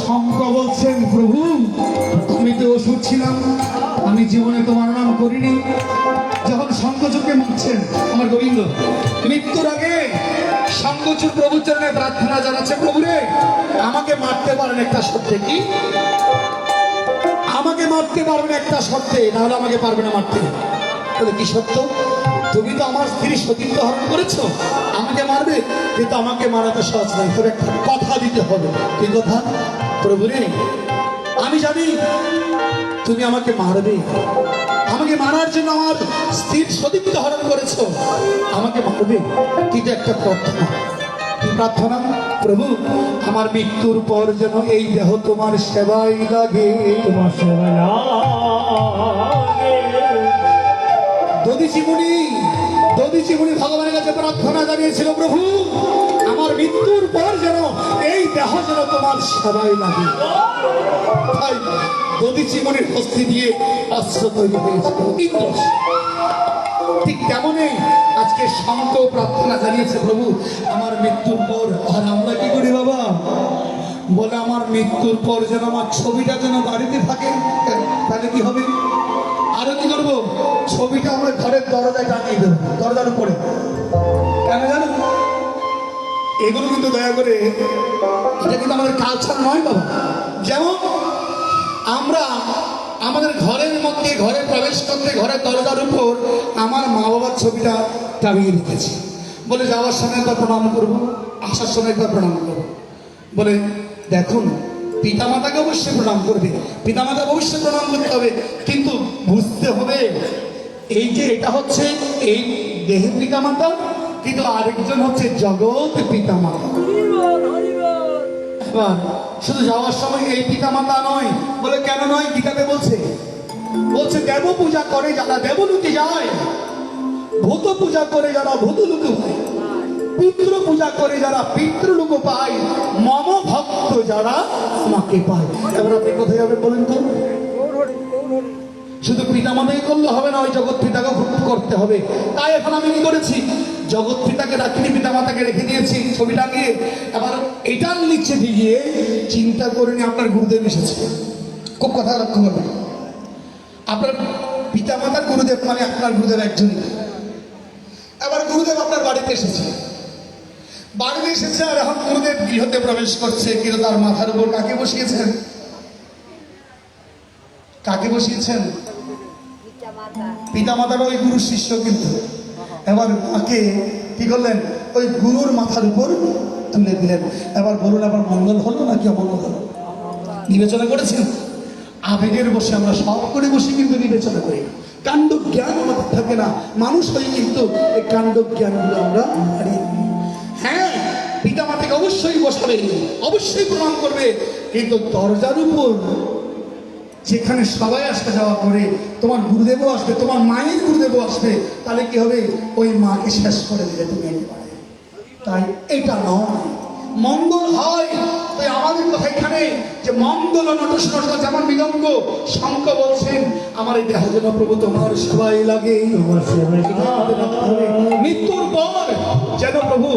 শঙ্খ বলছেন, প্রভু আমি তো ওষুধ ছিলাম, আমি জীবনে তোমার নাম করিনি। যখন শঙ্খচূড়কে মারছেন আমার গোবিন্দ, মৃত্যুর আগে শঙ্খচূড় প্রভুর চরণে প্রার্থনা জানাচ্ছে, প্রভু রে আমাকে মারতে পারেন একটা শর্তে, কি আমাকে মারতে পারবেন একটা শর্তে, নাহলে আমাকে পারবে না মারতে। বলে কি সত্য? তুমি তো আমার স্ত্রী সতীত্ব হরণ করেছো, আমাকে মারবে, কিন্তু আমাকে মারাতে সহজ নয়, তবে একটা কথা দিতে হবে। কি কথা? প্রভু রে আমি জানি তুমি আমাকে মারবে, আমাকে মারার জন্য আমার স্ত্রীর সতীত্ব হরণ করেছো, আমাকে মারবে, কিন্তু একটা প্রার্থনা। কি প্রার্থনা? প্রভু আমার মৃত্যুর পর যেন এই দেহ তোমার সেবায় লাগে। তোমার সেবা দধিচি মুনি ভগবানের কাছে প্রার্থনা জানিয়েছিল, প্রভু আমার মৃত্যুর পর যেন এই দেহ যেন তোমার সেবায় লাগে। তাই দধিচি মুনির হস্তি দিয়ে অস্ত্র তৈরি হয়েছিল ইন্দ্রস। ঠিক তেমনই আজকে শঙ্খ প্রার্থনা জানিয়েছে, প্রভু আমার মৃত্যুর পর। আর আমরা কি করি বাবা? বলে আমার মৃত্যুর পর যেন আমার ছবিটা যেন বাড়িতে থাকে, তাহলে কি হবে? আরো কি করবো? ছবিটা আমরা ঘরের দরজায় টাঙিয়ে দেবো, দরজার উপরে। কেন জানো? এগুলো কিন্তু দয়া করে, এটা কিন্তু আমাদের কালচার নয় বাবা। যেমন আমরা আমাদের ঘরের মধ্যে, ঘরে প্রবেশ করতে ঘরের দরজার উপর আমার মা বাবার ছবিটা টাঙিয়ে রেখেছি, বলে যাওয়ার সময় একবার প্রণাম করবো, আসার সময় একবার প্রণাম করবো। বলে দেখুন পিতামাতাকে অবশ্যই প্রণাম করবে, পিতামাতাকে অবশ্যই প্রণাম করতে হবে, কিন্তু বুঝতে হবে এই যে এটা হচ্ছে এই দেহের পিতামাতা, কিন্তু আরেকজন হচ্ছে জগৎ পিতামাতা। এবার শুধু যাওয়ার সময় এই পিতামাতা নয়, বলে কেন নয়? গীতাতে বলছে দেব পূজা করে যারা দেবলোকে যায়, ভূত পূজা করে যারা ভূতলোকে পায়, পিতৃ পূজা করে যারা পিতৃলোক পায়, মম ভক্ত যারা আমাকে পায়। এবার আপনি কোথায় যাবেন বলেন তো? শুধু পিতামাতাই করলে হবে না, ওই জগৎ পিতাকে করতে হবে। তাই এখন আমি কি করেছি? জগৎ পিতাকে রাখিনি, পিতামাতাকে রেখে দিয়েছি ছবিটা গিয়ে। এবার এটার নিচে দিয়ে চিন্তা করে নিয়ে আপনার গুরুদেব এসেছে, খুব কথা লক্ষ্য করবেন। আপনার পিতামাতার গুরুদেব মানে আপনার গুরুদেব একজনই। এবার গুরুদেব আপনার বাড়িতে এসেছে, আর এখন গুরুদেব গৃহতে প্রবেশ করছে, কিন্তু তার মাথার উপর কাকে বসিয়েছেন? কাকে বসিয়েছেন? পিতামাতার ওই গুরু শিষ্য কিন্তু। এবার মাকে কি করলেন? ওই গুরুর মাথার উপর তুলে দিলেন। এবার বলুন, আবার মঙ্গল হলো নাকি অমঙ্গল হলো? বিবেচনা করেছেন? আবেগের বসে আমরা সব করে বসে কিন্তু বিবেচনা করি, কাণ্ড জ্ঞান আমাদের থাকে না। মানুষ হয়ে কিন্তু এই কাণ্ড জ্ঞানগুলো আমরা হারিয়ে দিই। হ্যাঁ, পিতামাতাকে অবশ্যই বসাবে, অবশ্যই প্রণাম করবে, কিন্তু দরজার উপর যেখানে সবাই আসতে যাওয়া করে, তোমার গুরুদেবও আসবে, তোমার মায়ের গুরুদেবও আসবে, তাহলে কি হবে? ওই মাকে শেষ করে দিলে তুমি একেবারে। তাই এটা নয়, মঙ্গল হয়। তাই আমাদের কথা এখানে যে মঙ্গল নটস যেমন মৃদঙ্গ, শঙ্খ বলছেন আমার এই দেহ যেন প্রভু তোমার সেবাই লাগে। তোমার সেবায় মৃত্যুর পর যেন প্রভু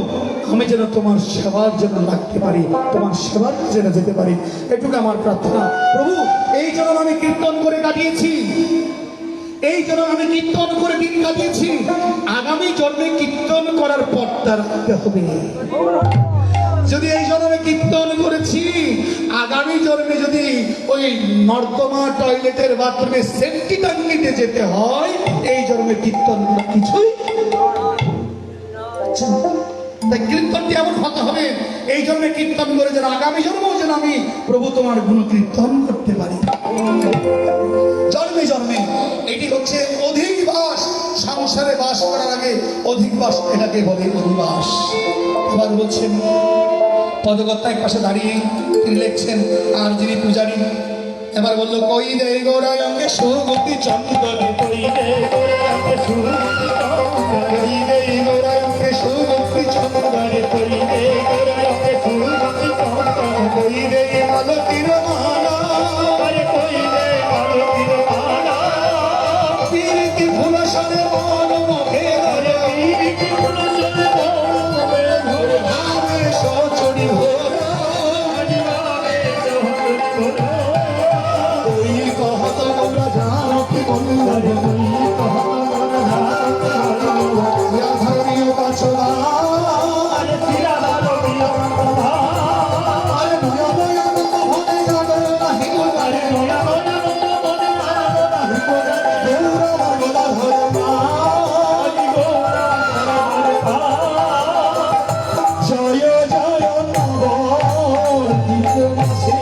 আমি যেন তোমার সেবার জন্য লাগতে পারি, তোমার সেবার যেন যেতে পারি, এটুকু আমার প্রার্থনা। প্রভু এই জন্য আমি কীর্তন করে কাটিয়েছি, এই জন্য আমি কীর্তন করে দিন কাটিয়েছি। আগামী জন্মে কীর্তন করার পর্দা রাখতে হবে। যদি এই জন্মে কীর্তন করেছি, আগামী জন্মে যদি ওই নর্দমা টয়লেটের বাথরুমে সেন্টি টাঙ্গিতে যেতে হয়, এই জন্মে কীর্তন করা কিছুই আচ্ছা, তাই কীর্তনটি এমন হতে হবে এই জন্মে কীর্তন করে যেন আগামী জন্মেও যেন আমি প্রভু তোমার গুণ কীর্তন করতে পারি। জন্মে জন্মে এটি হচ্ছে অধিক বাস। সংসারে বাস করার আগে অধিক বাস, এটাকে বলে অধিবাস। এবার বলছেন পদকর্তা এক পাশে দাঁড়িয়ে তিনি লিখছেন, আর যিনি পূজারী এবার বললো, কই দে গোড়ায় অঙ্গে সুগতি চন্দনে, কই রে গোরাকে সুগতি কই দে গোড়ায় অঙ্গে সুগতি চন্দনে, কই রে গোরাকে সুগতি কই দে মালতীর মালা, আরে কই রে মালতীর মালা, প্রীতি ফুলসরে মন মুখে ধরে, প্রীতি ফুলসরে মন মুখে ধরে, ভাবে সচরি ভোরা, ভাবে সচরি ভোরা, কই কহত গোরা জানো কি বন্ধুরে, আরে কই কহত গোরা জানো কি বন্ধুরে, ধর্মীয় বাছলা, আরে ফিরা ভালো প্রিয় বাবা, আরে নয়া নয়া নন্দ ভনে জাগর নাহি গোরা, আরে নয়া নয়া নন্দ মনে আনন্দ নাহি গোরা, গৌরা বাগলা ধরে মা, আরে গোরা ধরে পা, জয় জয় নগর দীপ মাসে,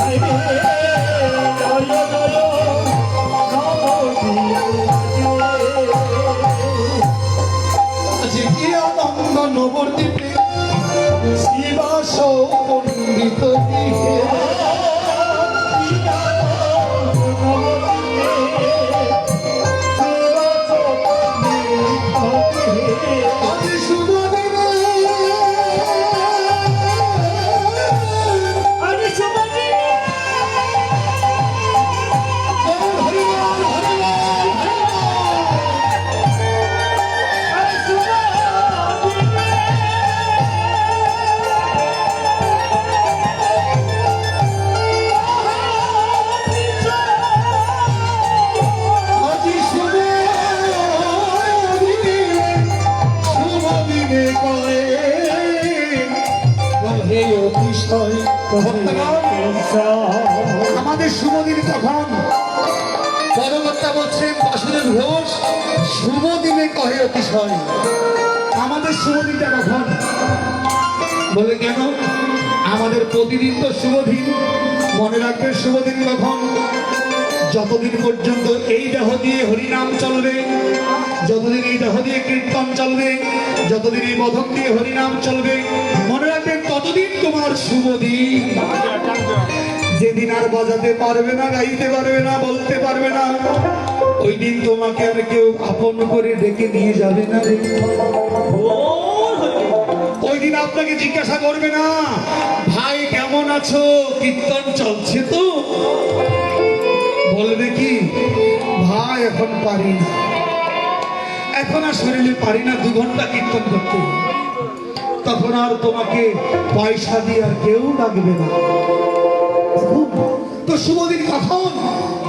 আরে জয় জয় আজ কি আনন্দ নবদ্বীপে শিবাস পণ্ডিত গৃহে, আজ শুভ দিনে হরিনাম হরিনাম আজি শুভ দিনে কয়ে কহে অতিশয়। আমাদের শুভ দিন কখন? পদকর্তা বলছেন বাসুদেব ঘোষ, শুভ দিনে কহে অতিশয়। আমাদের শুভ দিনটা কখন? বলে কেন? আমাদের প্রতিদিন তো শুভ দিন। মনে রাখবেন শুভ দিন কখন? যতদিন পর্যন্ত এই দেহ দিয়ে হরিনাম চলবে, যতদিন এই দেহ দিয়ে কীর্তন চলবে, যতদিন এই মধক দিয়ে হরিনাম চলবে, মনে রাখবেন ততদিন তোমার শুভ দিন। যেদিন আর বাজাতে পারবে না, গাইতে পারবে না, বলতে পারবে না, ওই দিন তোমাকে আর কেউ আপন করে ডেকে নিয়ে যাবে না রে। ওই দিন আপনাকে জিজ্ঞাসা করবে না, ভাই কেমন আছো, কীর্তন চলছে তো? বলবে কি, ভাই এখন পারি না, এখন আর শরীরে পারি না 2 ঘন্টা কীর্তন করতে। তখন আর তোমাকে পয়সা দিয়ে আর কেউ ডাকবে না। তো শুভ দিন কখন?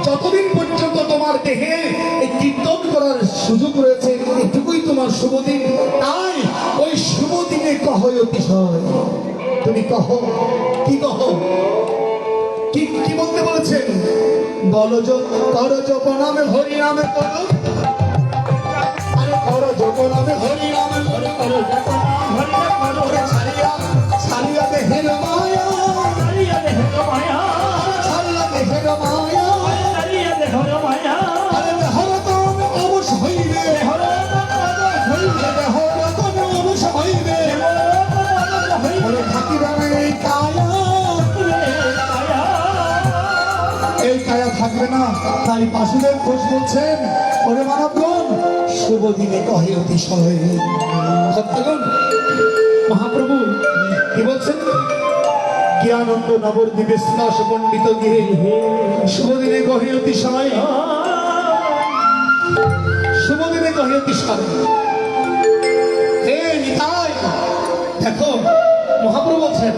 যতদিন পর্যন্ত তোমার দেহে এই কীর্তন করার সুযোগ রয়েছে, এটুকুই তোমার শুভ দিন। তাই ওই শুভ দিনে কহ অতিশয়। তুমি কহো, কি কহো, কি কি বলতে বলেছেন? বলো করো জপ নামে হরি নামে করো, আরে করো জপ নামে হরি নামে করো, ছাড়িয়া ছাড়িয়া দেহের মায়া, ছাড়িয়া দেহের মায়া, আরে দেহরতন অবশ হইবে, দেহরতন অবশ হইবে, ওরে থাকিবে না এই কায়া থাকবে না। তাই বাসুদেব ঘোষ বলছেন, ওরে মানবগণ, শুভ দিনে কহে অতিশয়। ভক্তগণ, মহাপ্রভু কি বলছেন? কি আনন্দ নবদ্বীপে স্নাস পণ্ডিত গৃহে, শুভ দিনে কহে অতিশয়, শুভ দিনে কহে অতিশয়। হে নিতাই, দেখো মহাপ্রভু বলছেন,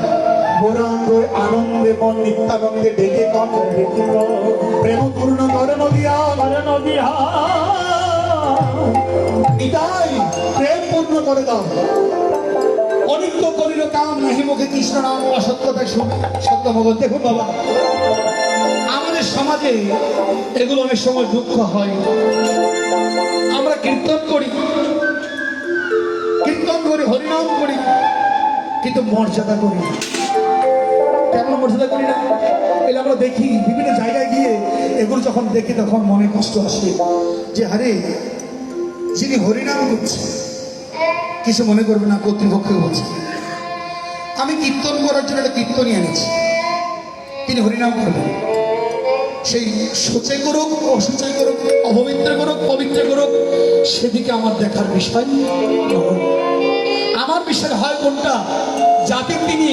গৌরাঙ্গ আনন্দে মন নিত্যানন্দে ডেকে কম প্রেম পূর্ণ করে নদিয়া, নিতাই পূর্ণ করে দাও। অনিত্য করিল কাম নাহি মুখে কৃষ্ণ নাম অসত্যতা সত্য ভগত। দেখুন বাবা, আমাদের সমাজে এগুলো অনেক সময় দুঃখ হয়। আমরা কীর্তন করি, হরিনাম করি, কিন্তু মর্যাদা করি না। কেন মর্যাদা করি না? এগুলো আমরা দেখি বিভিন্ন জায়গায় গিয়ে, এগুলো যখন দেখি তখন মনে কষ্ট আসে যে আরে যিনি হরিনাম করছে, কিছু মনে করবে না, কর্তৃপক্ষ বলছে আমি কীর্তন করার জন্য একটা কীর্তনই এনেছি, তিনি হরিনাম করবেন। সেই সোচে করুক, অসুচে করুক, অপবিত্র করুক, পবিত্র করুক, সেদিকে আমার দেখার বিষয় নয়। আমার বিষয় হয় কোনটা, যাতে তিনি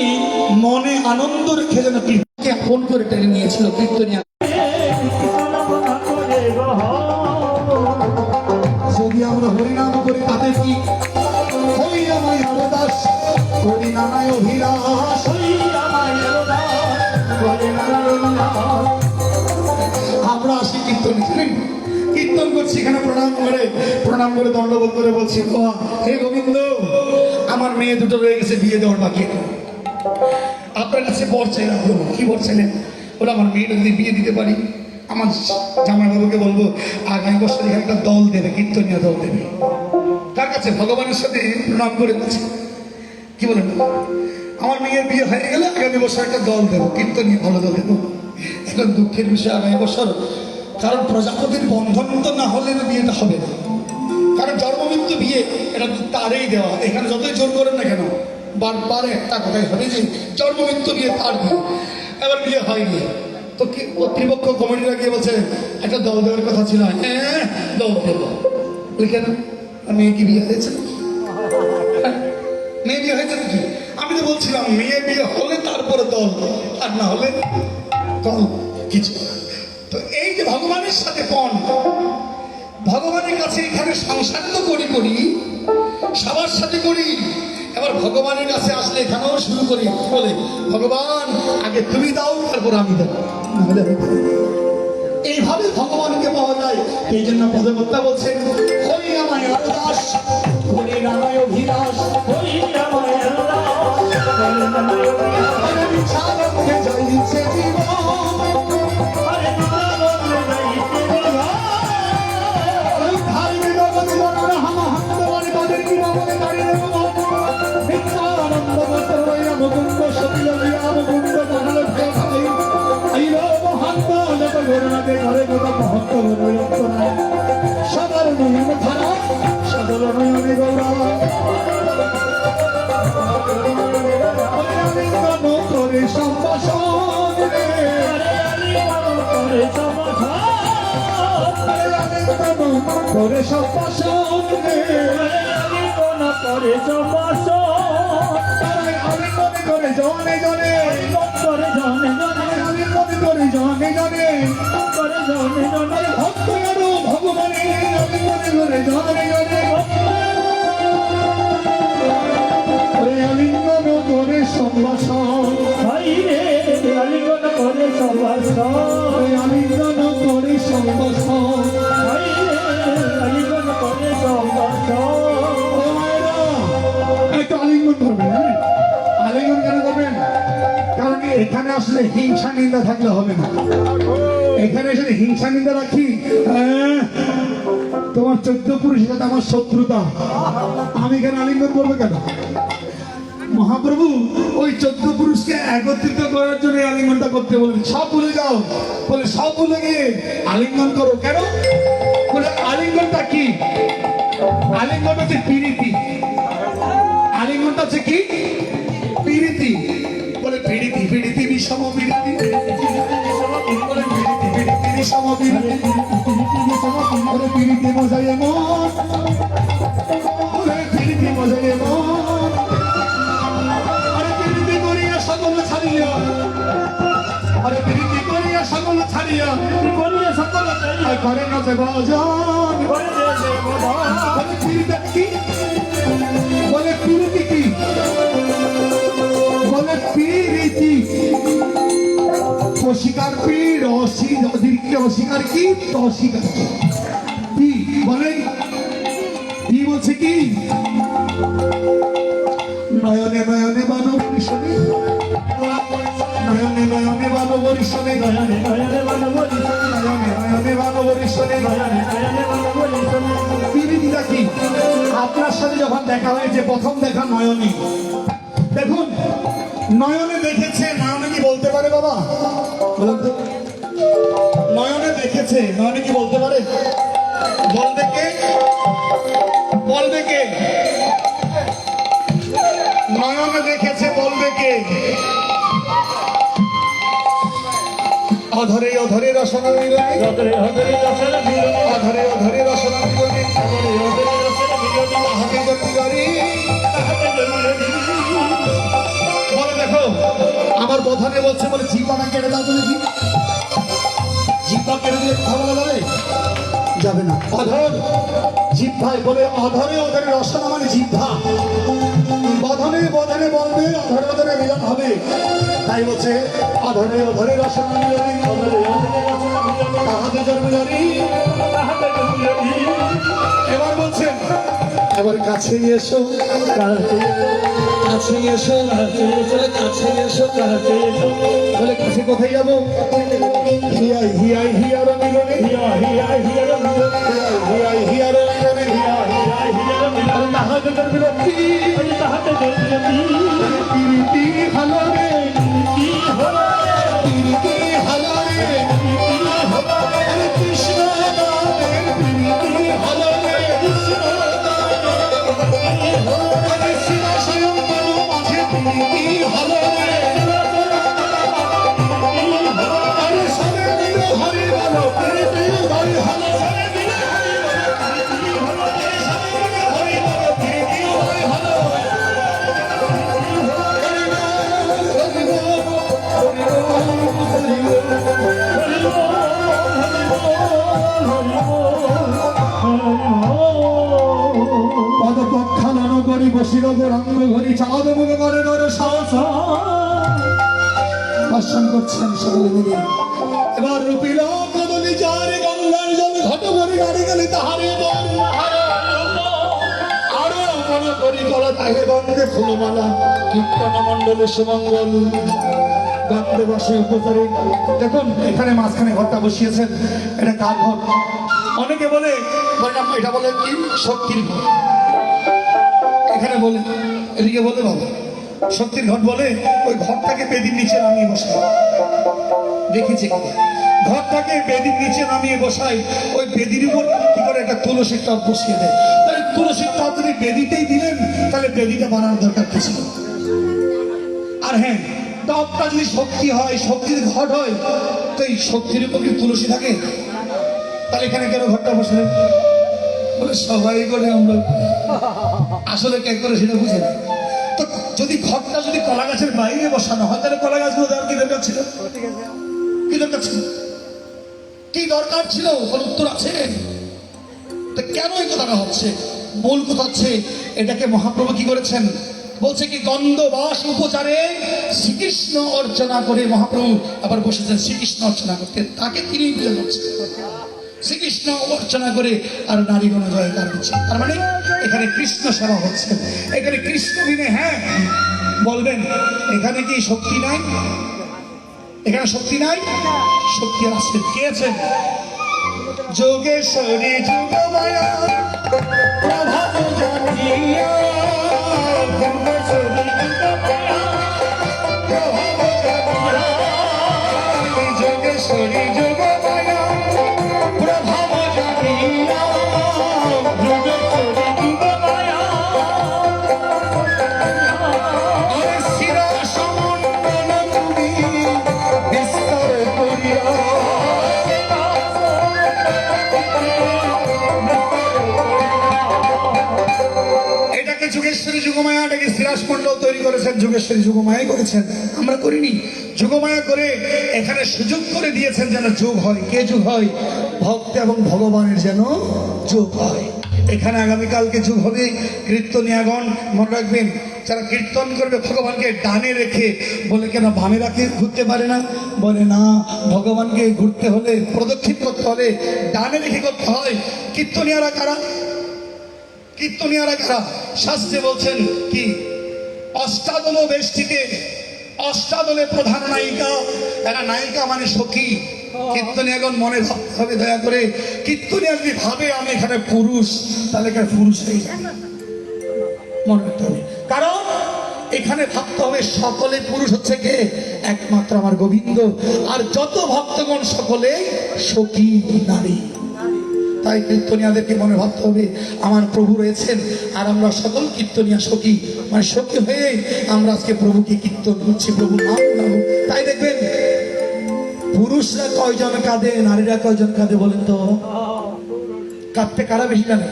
মনে আনন্দ রেখে যেন কীর্তনকে আপন করে টেনে নিয়েছিল কীর্তনিয়া। যদি আমরা হরিনাম করি তাতে কি হই আমায় হরদাস, করি নানায় অভিলাষ, আমরা আসি কীর্তনে, কীর্তন করছি এখানে প্রণাম করে দণ্ডবোধ করে বলছি হে গোবিন্দ, আমার মেয়ে দুটো রয়ে গেছে, বিয়ে দেওয়ার বাকি, আপনার কাছে বর চাইলাম। কি বর চাইলেন? ওরা আমার মেয়েটা যদি বিয়ে দিতে পারি, আমার জামাইবাবুকে বলবো আগামী বছর এখানে একটা দল দেবে, কীর্তনীয় দল দেবে। তার কাছে ভগবানের সাথে প্রণাম করে বলছি কি বলেন, আমার মেয়ের বিয়ে হয়ে গেলে আগামী বছর একটা দল দেবো, কীর্তনীয় ভালো দল দেবো। এখন দুঃখের বিষয় আগামী বছর, কারণ প্রজাপতির বন্ধন তো না হলে বিয়েটা হবে না, কারণ জন্মমৃত্যু বিয়ে এটা তারই দেওয়া। এখানে যতই জোর করেন না কেন, বারবার একটা কথাই হবে যে জন্মমৃত্যু বিয়ে তার বিয়ে, এবার বিয়ে হয়নি। তো কি কর্তৃপক্ষ কমিটিরা গিয়ে বলছে একটা দল দেওয়ার কথা ছিল, হ্যাঁ দল দেবো। কেন মেয়ে কি বিয়ে হয়েছে? মেয়ে বিয়ে হয়েছে নাকি? আমি তো বলছিলাম মেয়ে বিয়ে হলে তারপরে দল, আর না হলে দল কিছু। তো এই যে ভগবানের সাথে পণ, ভগবানের কাছে এখানে সংসার তো করি সবার সাথে করি, এবার ভগবানের কাছে আসলে এখানেও শুরু করি বলে ভগবান আগে তুমি দাও তারপর আমি দেবো, এইভাবে ভগবানকে পাওয়া যায়। এই জন্য পদকর্তা বলছেন হরি আমায় হরদাস, হরি নামায় অভিলাষ, হরি আমায় ঘরে গোটা মহত্ব সবার নয়ন ধারা, সদল নয়নে গৌরা করে সম্ভাষণ, করে সম্ভাষণ, আমি মনে করে জনে জনে, করে জনে জনে, আমি মনে করে জনে জনে, করে জনে জনে, ভক্ত আরো ভগবানের, আমি মনে করে জনে জনে, আলিঙ্গন করে সম্ভাষণ, আলিঙ্গন করে সম্ভাষণ, আলিঙ্গন করে সম্ভাষণ, আলিঙ্গন করে সম্ভাষণ। একটু আলিঙ্গন করবেন, হ্যাঁ আলিঙ্গন কেন করবেন? কারণ এখানে আসলে হিংসা নিন্দা থাকলে হবে না। এখানে এসে হিংসা নিন্দা রাখি, তোমার 14 পুরুষের সাথে আমার শত্রুতা, আমি এখানে আলিঙ্গন করবো কেন? মহাপ্রভু ওই 14 পুরুষকে একত্রিত করার জন্য আলিঙ্গনটা করতে বলেন। সব ভুলে যাও, বলে সব ভুলে গিয়ে আলিঙ্গন করো। কেন? বলে আলিঙ্গনটা কি? আলিঙ্গনটা হচ্ছে প্রীতি। আলিঙ্গনটা হচ্ছে কি? প্রীতি। বলে প্রীতি প্রীতি বিষম প্রীতি, বলে প্রীতি প্রীতি বিষম প্রীতি, বলে প্রীতি মজায় মন, বলে প্রীতি মজায় মন, আরে প্রীতি করিয়া সকল ছাড়িয়া, আরে প্রীতি করিয়া সকল ছাড়িয়া, করিয়া সকল ছাড়িয়া করে না যে ভজন, বলে প্রীতি কি? বলে প্রীতি কি? বলে প্রীতি অস্বীকার, পীর অস্বীকার কি? অস্বীকার কি বলে? কি বলছে কি? নয়নে নয়নে বানব ভীষণে, নয়নে নয়নে বানব ভীষণে, নয়নে নয়নে বানব ভীষণে, নয়নে নয়নে বানব ভীষণে। নয়নে নয়নে বানব ভীষণে। বিবিধিটা কি? আপনার সাথে যখন দেখা হয়েছে প্রথম দেখা নয়নে, দেখুন নয়নে দেখেছে, নয়নে কি বলতে পারে বাবা? বলুন তো, নয়নে দেখেছে, নয়নে কি বলতে পারে? বলবে কে? বলবে কে? নয়নে দেখেছে, বলবে কে? অধরে অধরে রসনা মিলনে, হদরে হদরে রসনা মিলনে, অধরে অধরে রসনা মিলনে, হদরে হদরে রসনা মিলনে, তাহাতে জন্মিলারি। তাহাতে জন্মিলারি। বলে দেখো, আমার বধানে বলছে, বলে জিহ্বাটা কেটে দাও তুমি, কি জিহ্বা কেটে দিলে কথা বলা যাবে? যাবে না। অধর জিহ্বায় বলে, অধরে অধরে রসনা মানে জিহ্বা, বধনে বধনে বলবে, অধরে অধরে মিলন হবে। তাই বলছে অধরে অধরে রসনা মিলনে, হদরে হদরে রসনা মিলনে, তাহাতে জন্মিলারি। তাহাতে জন্মিলারি। এবার বলছেন, এবার কাছে এসো, কাছে এসো, কাছে এসো, কাছে এসো, কাছে এসো, কাছে এসো। বলে কাছে কোথায় যাবো? হিয়াই হিয়াই হিয়ার মিলনে, হিয়া হিয়া হিয়া মিলনে, হিয়াই হিয়ার মিলনে, হিয়া হিয়া হিয়া মিলনে, তাহাতে জন্মিলারি। তাহাতে জন্মিলারি। প্রীতি ভালো রে, কি হলো রে? প্রীতি ভালো রে, আরে কৃষ্ণ নামের প্রীতি ভালো রে, আরে শিবা স্বয়ং মনো মাঝে প্রীতি ভালো রে, আরে সবে মিল হরি বলো, প্রীতি হরি ভালো, সবে মিল হরি বলো, প্রীতি ভালো, সবে মিল হরি বলো, প্রীতি হরি ভালো। হরি বল, হরি বল, হরি বল, হরি বল। পদপক্ষানন করি বসির গৌরাঙ্গ ঘরি চাঁদ মুখ করে নর সাহস দর্শন করছেন সকলে মিলে। এবার রূপিল কদলি যারে গঙ্গার জল ঘট ভরি গাড়ি গেলে তাহারে বল, আরো মনে করি করা তাহে গঙ্গে ফুলমালা, কীর্তন মণ্ডলে সুমঙ্গল গন্ধে বসে উপচারে। দেখুন এখানে মাঝখানে ঘরটা বসিয়েছেন, এটা কার ঘর? অনেকে বলে, এটা বলে কি শক্তির ঘর, এখানে বলে, এদিকে বলে বাবা শক্তির ঘর বলে। ওই ঘরটাকে বেদির নিচে নামিয়ে বসায়, দেখেছি ঘরটাকে বেদির নিচে নামিয়ে বসাই, ওই বেদির উপর কি করে একটা তুলসীর টব বসিয়ে দেয়। তাহলে তুলসীর টব যদি বেদিতেই দিলেন, তাহলে বেদিটা বানানোর দরকার কি ছিল? আর হ্যাঁ, টবটা যদি শক্তি হয়, শক্তির ঘট হয়, তো এই শক্তির উপর কি তুলসী থাকে? তাহলে এখানে কেন ঘরটা বসলেন? বলে সবাই করে, আমরা আসলে কে করে সেটা বুঝে না। তো যদি ঘরটা যদি কলা গাছের বাইরে বসানো হয়, তাহলে কলা গাছগুলো দেওয়ার কি দরকার ছিল? কি দরকার ছিল? কি দরকার ছিল? কোনো উত্তর আছে? তো কেন এই কথাটা হচ্ছে? মূল কথা হচ্ছে, এটাকে মহাপ্রভু কি করেছেন? বলছে কি, গন্ধ বাস উপচারে শ্রীকৃষ্ণ অর্চনা করে মহাপ্রভু আবার বসেছেন শ্রীকৃষ্ণ অর্চনা করতে, তাকে তিনি পূজা করছেন। শ্রীকৃষ্ণ অর্চনা করে আর নারীগণ জয়গান দিচ্ছে। তার মানে এখানে কৃষ্ণ সেবা হচ্ছে, এখানে কৃষ্ণ বিনে। হ্যাঁ বলবেন, এখানে কি শক্তি নাই? এখানে শক্তি নাই? শক্তি আছে। কে আছেন? যোগেশ্বরী যোগমায়া প্রভাব জানিয়া, যোগেশ্বরী যোগমায়া প্রভাব জানিয়া, যোগেশ্বরী যোগমায়া প্রভাব জানিয়া, যোগেশ্বরী যোগমায়া আরে শিরা সমন্ডল তুমি বিস্তার করিয়া। এটাকে যোগেশ্বরী যুগমায়া, এটাকে শ্রীরাস মন্ডল তৈরি করেছেন, যোগেশ্বরী যুগমায়াই করেছেন, আমরা করিনি। যুগমায়া করে এখানে সুযোগ করে দিয়েছেন যেন যোগ হয়। কে যোগ হয়? ভক্ত এবং ভগবানের যেন যোগ হয়। এখানে আগামীকালকে যোগ হবে। কীর্তনিয়াগণ মনে রাখবেন, যারা কীর্তন করবে ভগবানকে ডানে রেখে, বলে কেন বামে রাখে ঘুরতে পারে না? বলে না, ভগবানকে ঘুরতে হলে, প্রদক্ষিণ করতে হলে ডানে রেখে করতে হয়। কীর্তনিয়ারা কারা? কীর্তনিয়ারা কারা? শাস্ত্রে বলছেন কি, অষ্টাদল বেষ্টিতে অষ্টাদলে প্রধান নায়িকা, এরা নায়িকা মানে সখী। কীর্তনী এখন মনে ভাবতে হবে দয়া করে, কীর্তনী যদি ভাবে আমি এখানে পুরুষ, তাহলে এখানে পুরুষ হয়ে যাবে, মনে রাখতে হবে। কারণ এখানে ভাবতে হবে সকলে পুরুষ হচ্ছে কে, একমাত্র আমার গোবিন্দ। আর যত ভক্তগণ সকলে সখী নারী। তাই কীর্তনিয়াদেরকে মনে ভাবতে হবে আমার প্রভু রয়েছেন, আর আমরা সকল কীর্তনিয়া সখী, মানে সখী হয়ে আমরা আজকে প্রভুকে কীর্তন করছি, প্রভু নাম নাম। তাই দেখবেন পুরুষরা কয়জন কাঁদে, নারীরা কয়জন কাঁদে বলেন তো? কাঁদতে কারা বেশি জানে,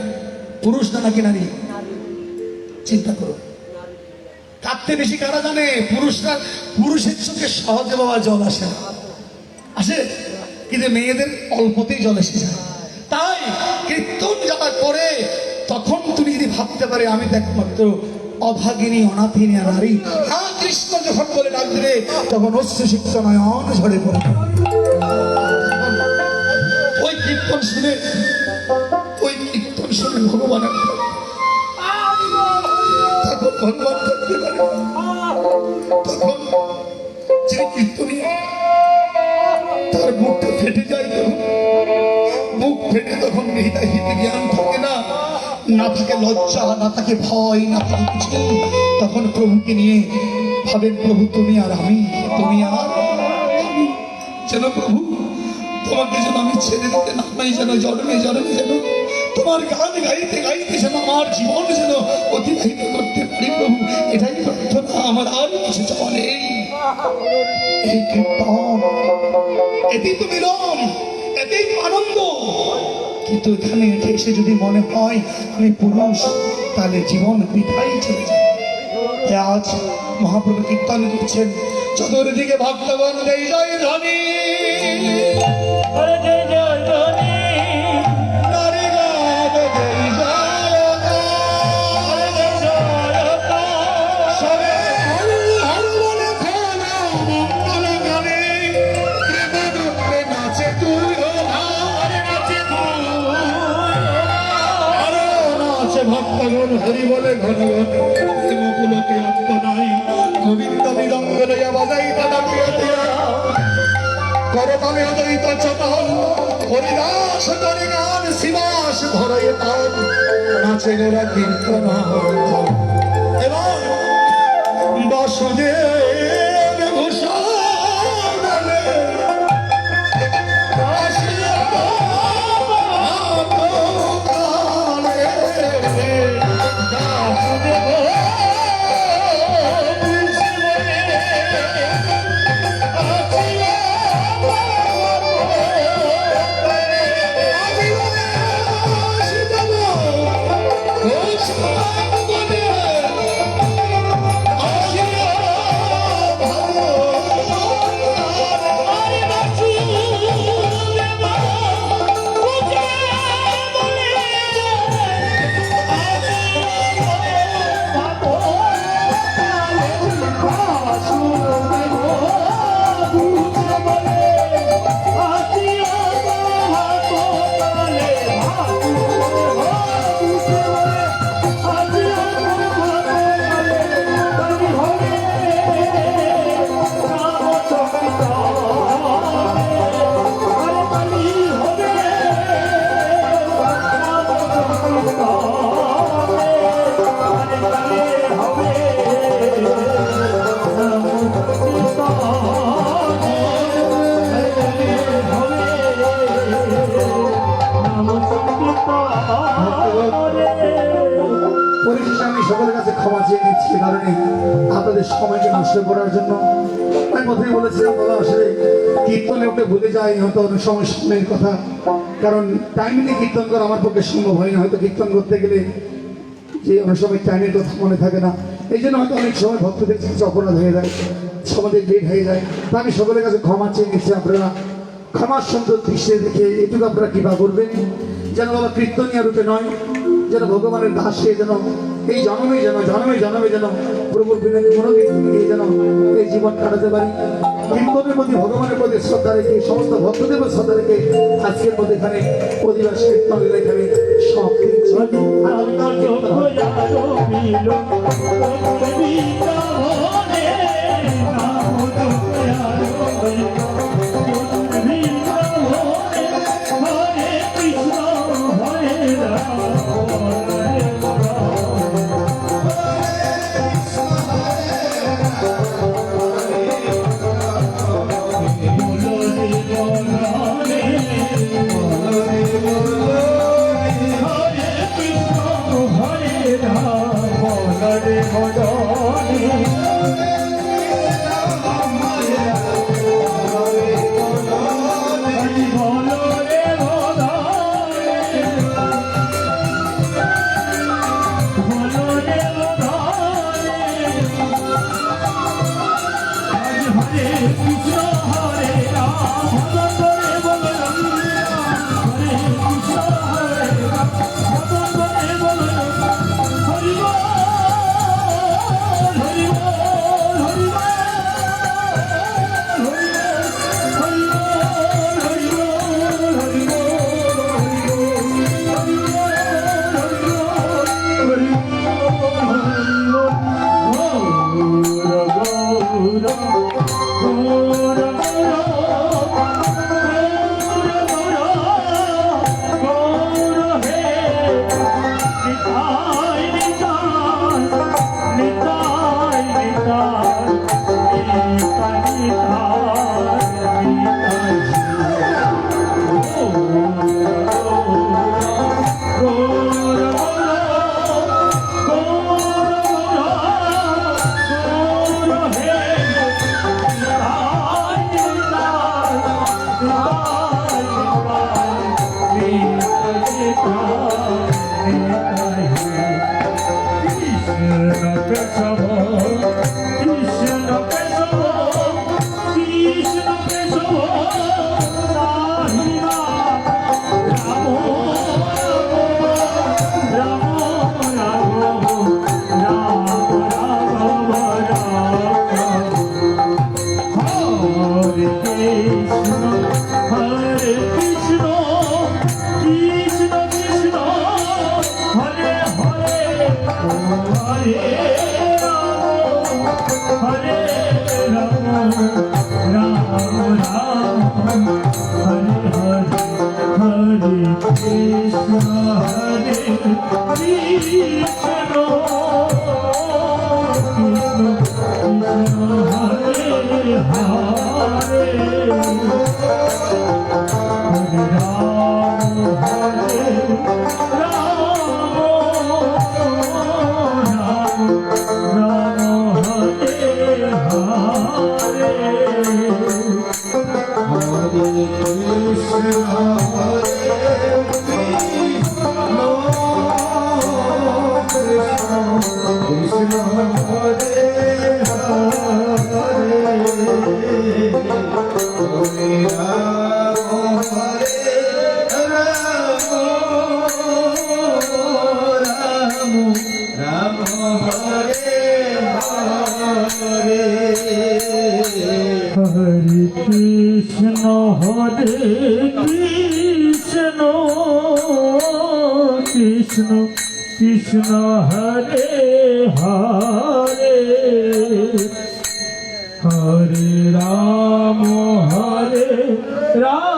পুরুষ না নাকি নারী? চিন্তা করো, কাঁদতে বেশি কারা জানে? পুরুষরা। পুরুষের চোখে সহজে বাবা জল আসে না, আসে, কিন্তু মেয়েদের অল্পতেই জল এসে যায়। তাই কীর্তন যারা করে তখন তুমি যদি ভাবতে পারে আমি তো একমাত্র অভাগিনী অনাথিনী নারী, হ্যাঁ কৃষ্ণ যখন বলে ডাক দিলে তখন অশ্রুসিক্ত নয়ন ঝরে পড়ে। ওই কীর্তন শুনে, ওই কীর্তন শুনে ভগবানের তখন ভগবান করতে পারে। তখন যিনি কীর্তনী তার মুখটা ফেটে যায়, তখন মুখ ফেটে তখন হৃদয় জ্ঞান থাকে না, না থাকে লজ্জা, না থাকে ভয়, না থাকে কিছু। তখন প্রভুকে নিয়ে ভাবেন প্রভু তুমি আর আমি, তুমি আর আমি। যেন প্রভু তোমাকে যেন আমি ছেড়ে দিতে না পাই, যেন জন্মে জন্মে যেন তোমার গান গাইতে গাইতে যেন আমার জীবন যেন অতিবাহিত করতে পারি প্রভু, এটাই প্রার্থনা আমার, আর কিছু চাওয়া নেই। এই কীর্তন, এতেই তো মিলন, এতেই তো আনন্দ। কিন্তু এখানে এসে যদি মনে হয় আমি পুরুষ, তাহলে জীবন বৃথাই চলে যায়। আজ মহাপ্রভু কীর্তন করছেন, চতুর্দিকে ভক্তগণ জয় জয় ধ্বনি, হরে জয় জয় ধ্বনি, নারী গান জয় জয়কার, হরে জয় জয়কার। সবে হর হর বলে খোলা মঙ্গল গানে, প্রেমানন্দে নাচে তুই ও হরে নাচে তুই, আরো নাচে ভক্তগণ হরি বলে ঘন ঘন, প্রেমপুলকে অন্ত নাই, গোবিন্দ মৃদঙ্গলয়া বাজাই তারা প্রিয়তিয়া, করতালে অদ্বৈত চতন, হরিদাস করে গান, শিবাস ধরে তান, নাচে গোরা কীর্তন। এবং বাসুদেব ভূষণ আসিয়া কালে, বাসুদেব পরিশেষে আমি সকলের কাছে ক্ষমা চেয়ে নিচ্ছি, কারণ আপনাদের সময়কে নষ্ট করার জন্য। আমি প্রথমে বলেছিলাম বাবা আসলে কীর্তনে উঠে ভুলে যাই হয়তো অনেক সময় সময়ের কথা, কারণ টাইমলি কীর্তন করা আমার পক্ষে সম্ভব হয় না। হয়তো কীর্তন করতে গেলে যে অনেক সময় টাইমের কথা মনে থাকে না, এই জন্য হয়তো অনেক সময় ভক্তদের কিছু অপরাধ হয়ে যায়, সমাজের লেট হয়ে যায়। তা আমি সকলের কাছে ক্ষমা চেয়ে নিচ্ছি, আপনারা ক্ষমার সুন্দর দৃশ্যে দেখে এটুকু আপনারা কৃপা করবেন, যেন বাবা কীর্তনীয় রূপে নয়, যেন ভগবানের দাসে যেন এই জন্মে যেন জন্মে জন্মে যেন প্রভুর বিনয়ী মনোকীর্তন নিয়ে যেন এই জীবন কাটাতে পারি। কীর্তনের প্রতি ভগবানের প্রতি শ্রদ্ধা রেখে, সমস্ত ভক্তদের প্রতি শ্রদ্ধা রেখে আজকের মধ্যে এখানে অধিবাস কীর্তন এখানে সমাপ্তি। চোখ যারো মিলন, রে মদনে বলো রে মদনে বলো রে মদনে হরে কৃষ্ণ হরে রাম হরে বলো হরে কৃষ্ণ হরে রাম হরে বলো হরি বল হরি বল হরি বল কৃষ্ণ কৃষ্ণ হরে হরে হরে রাম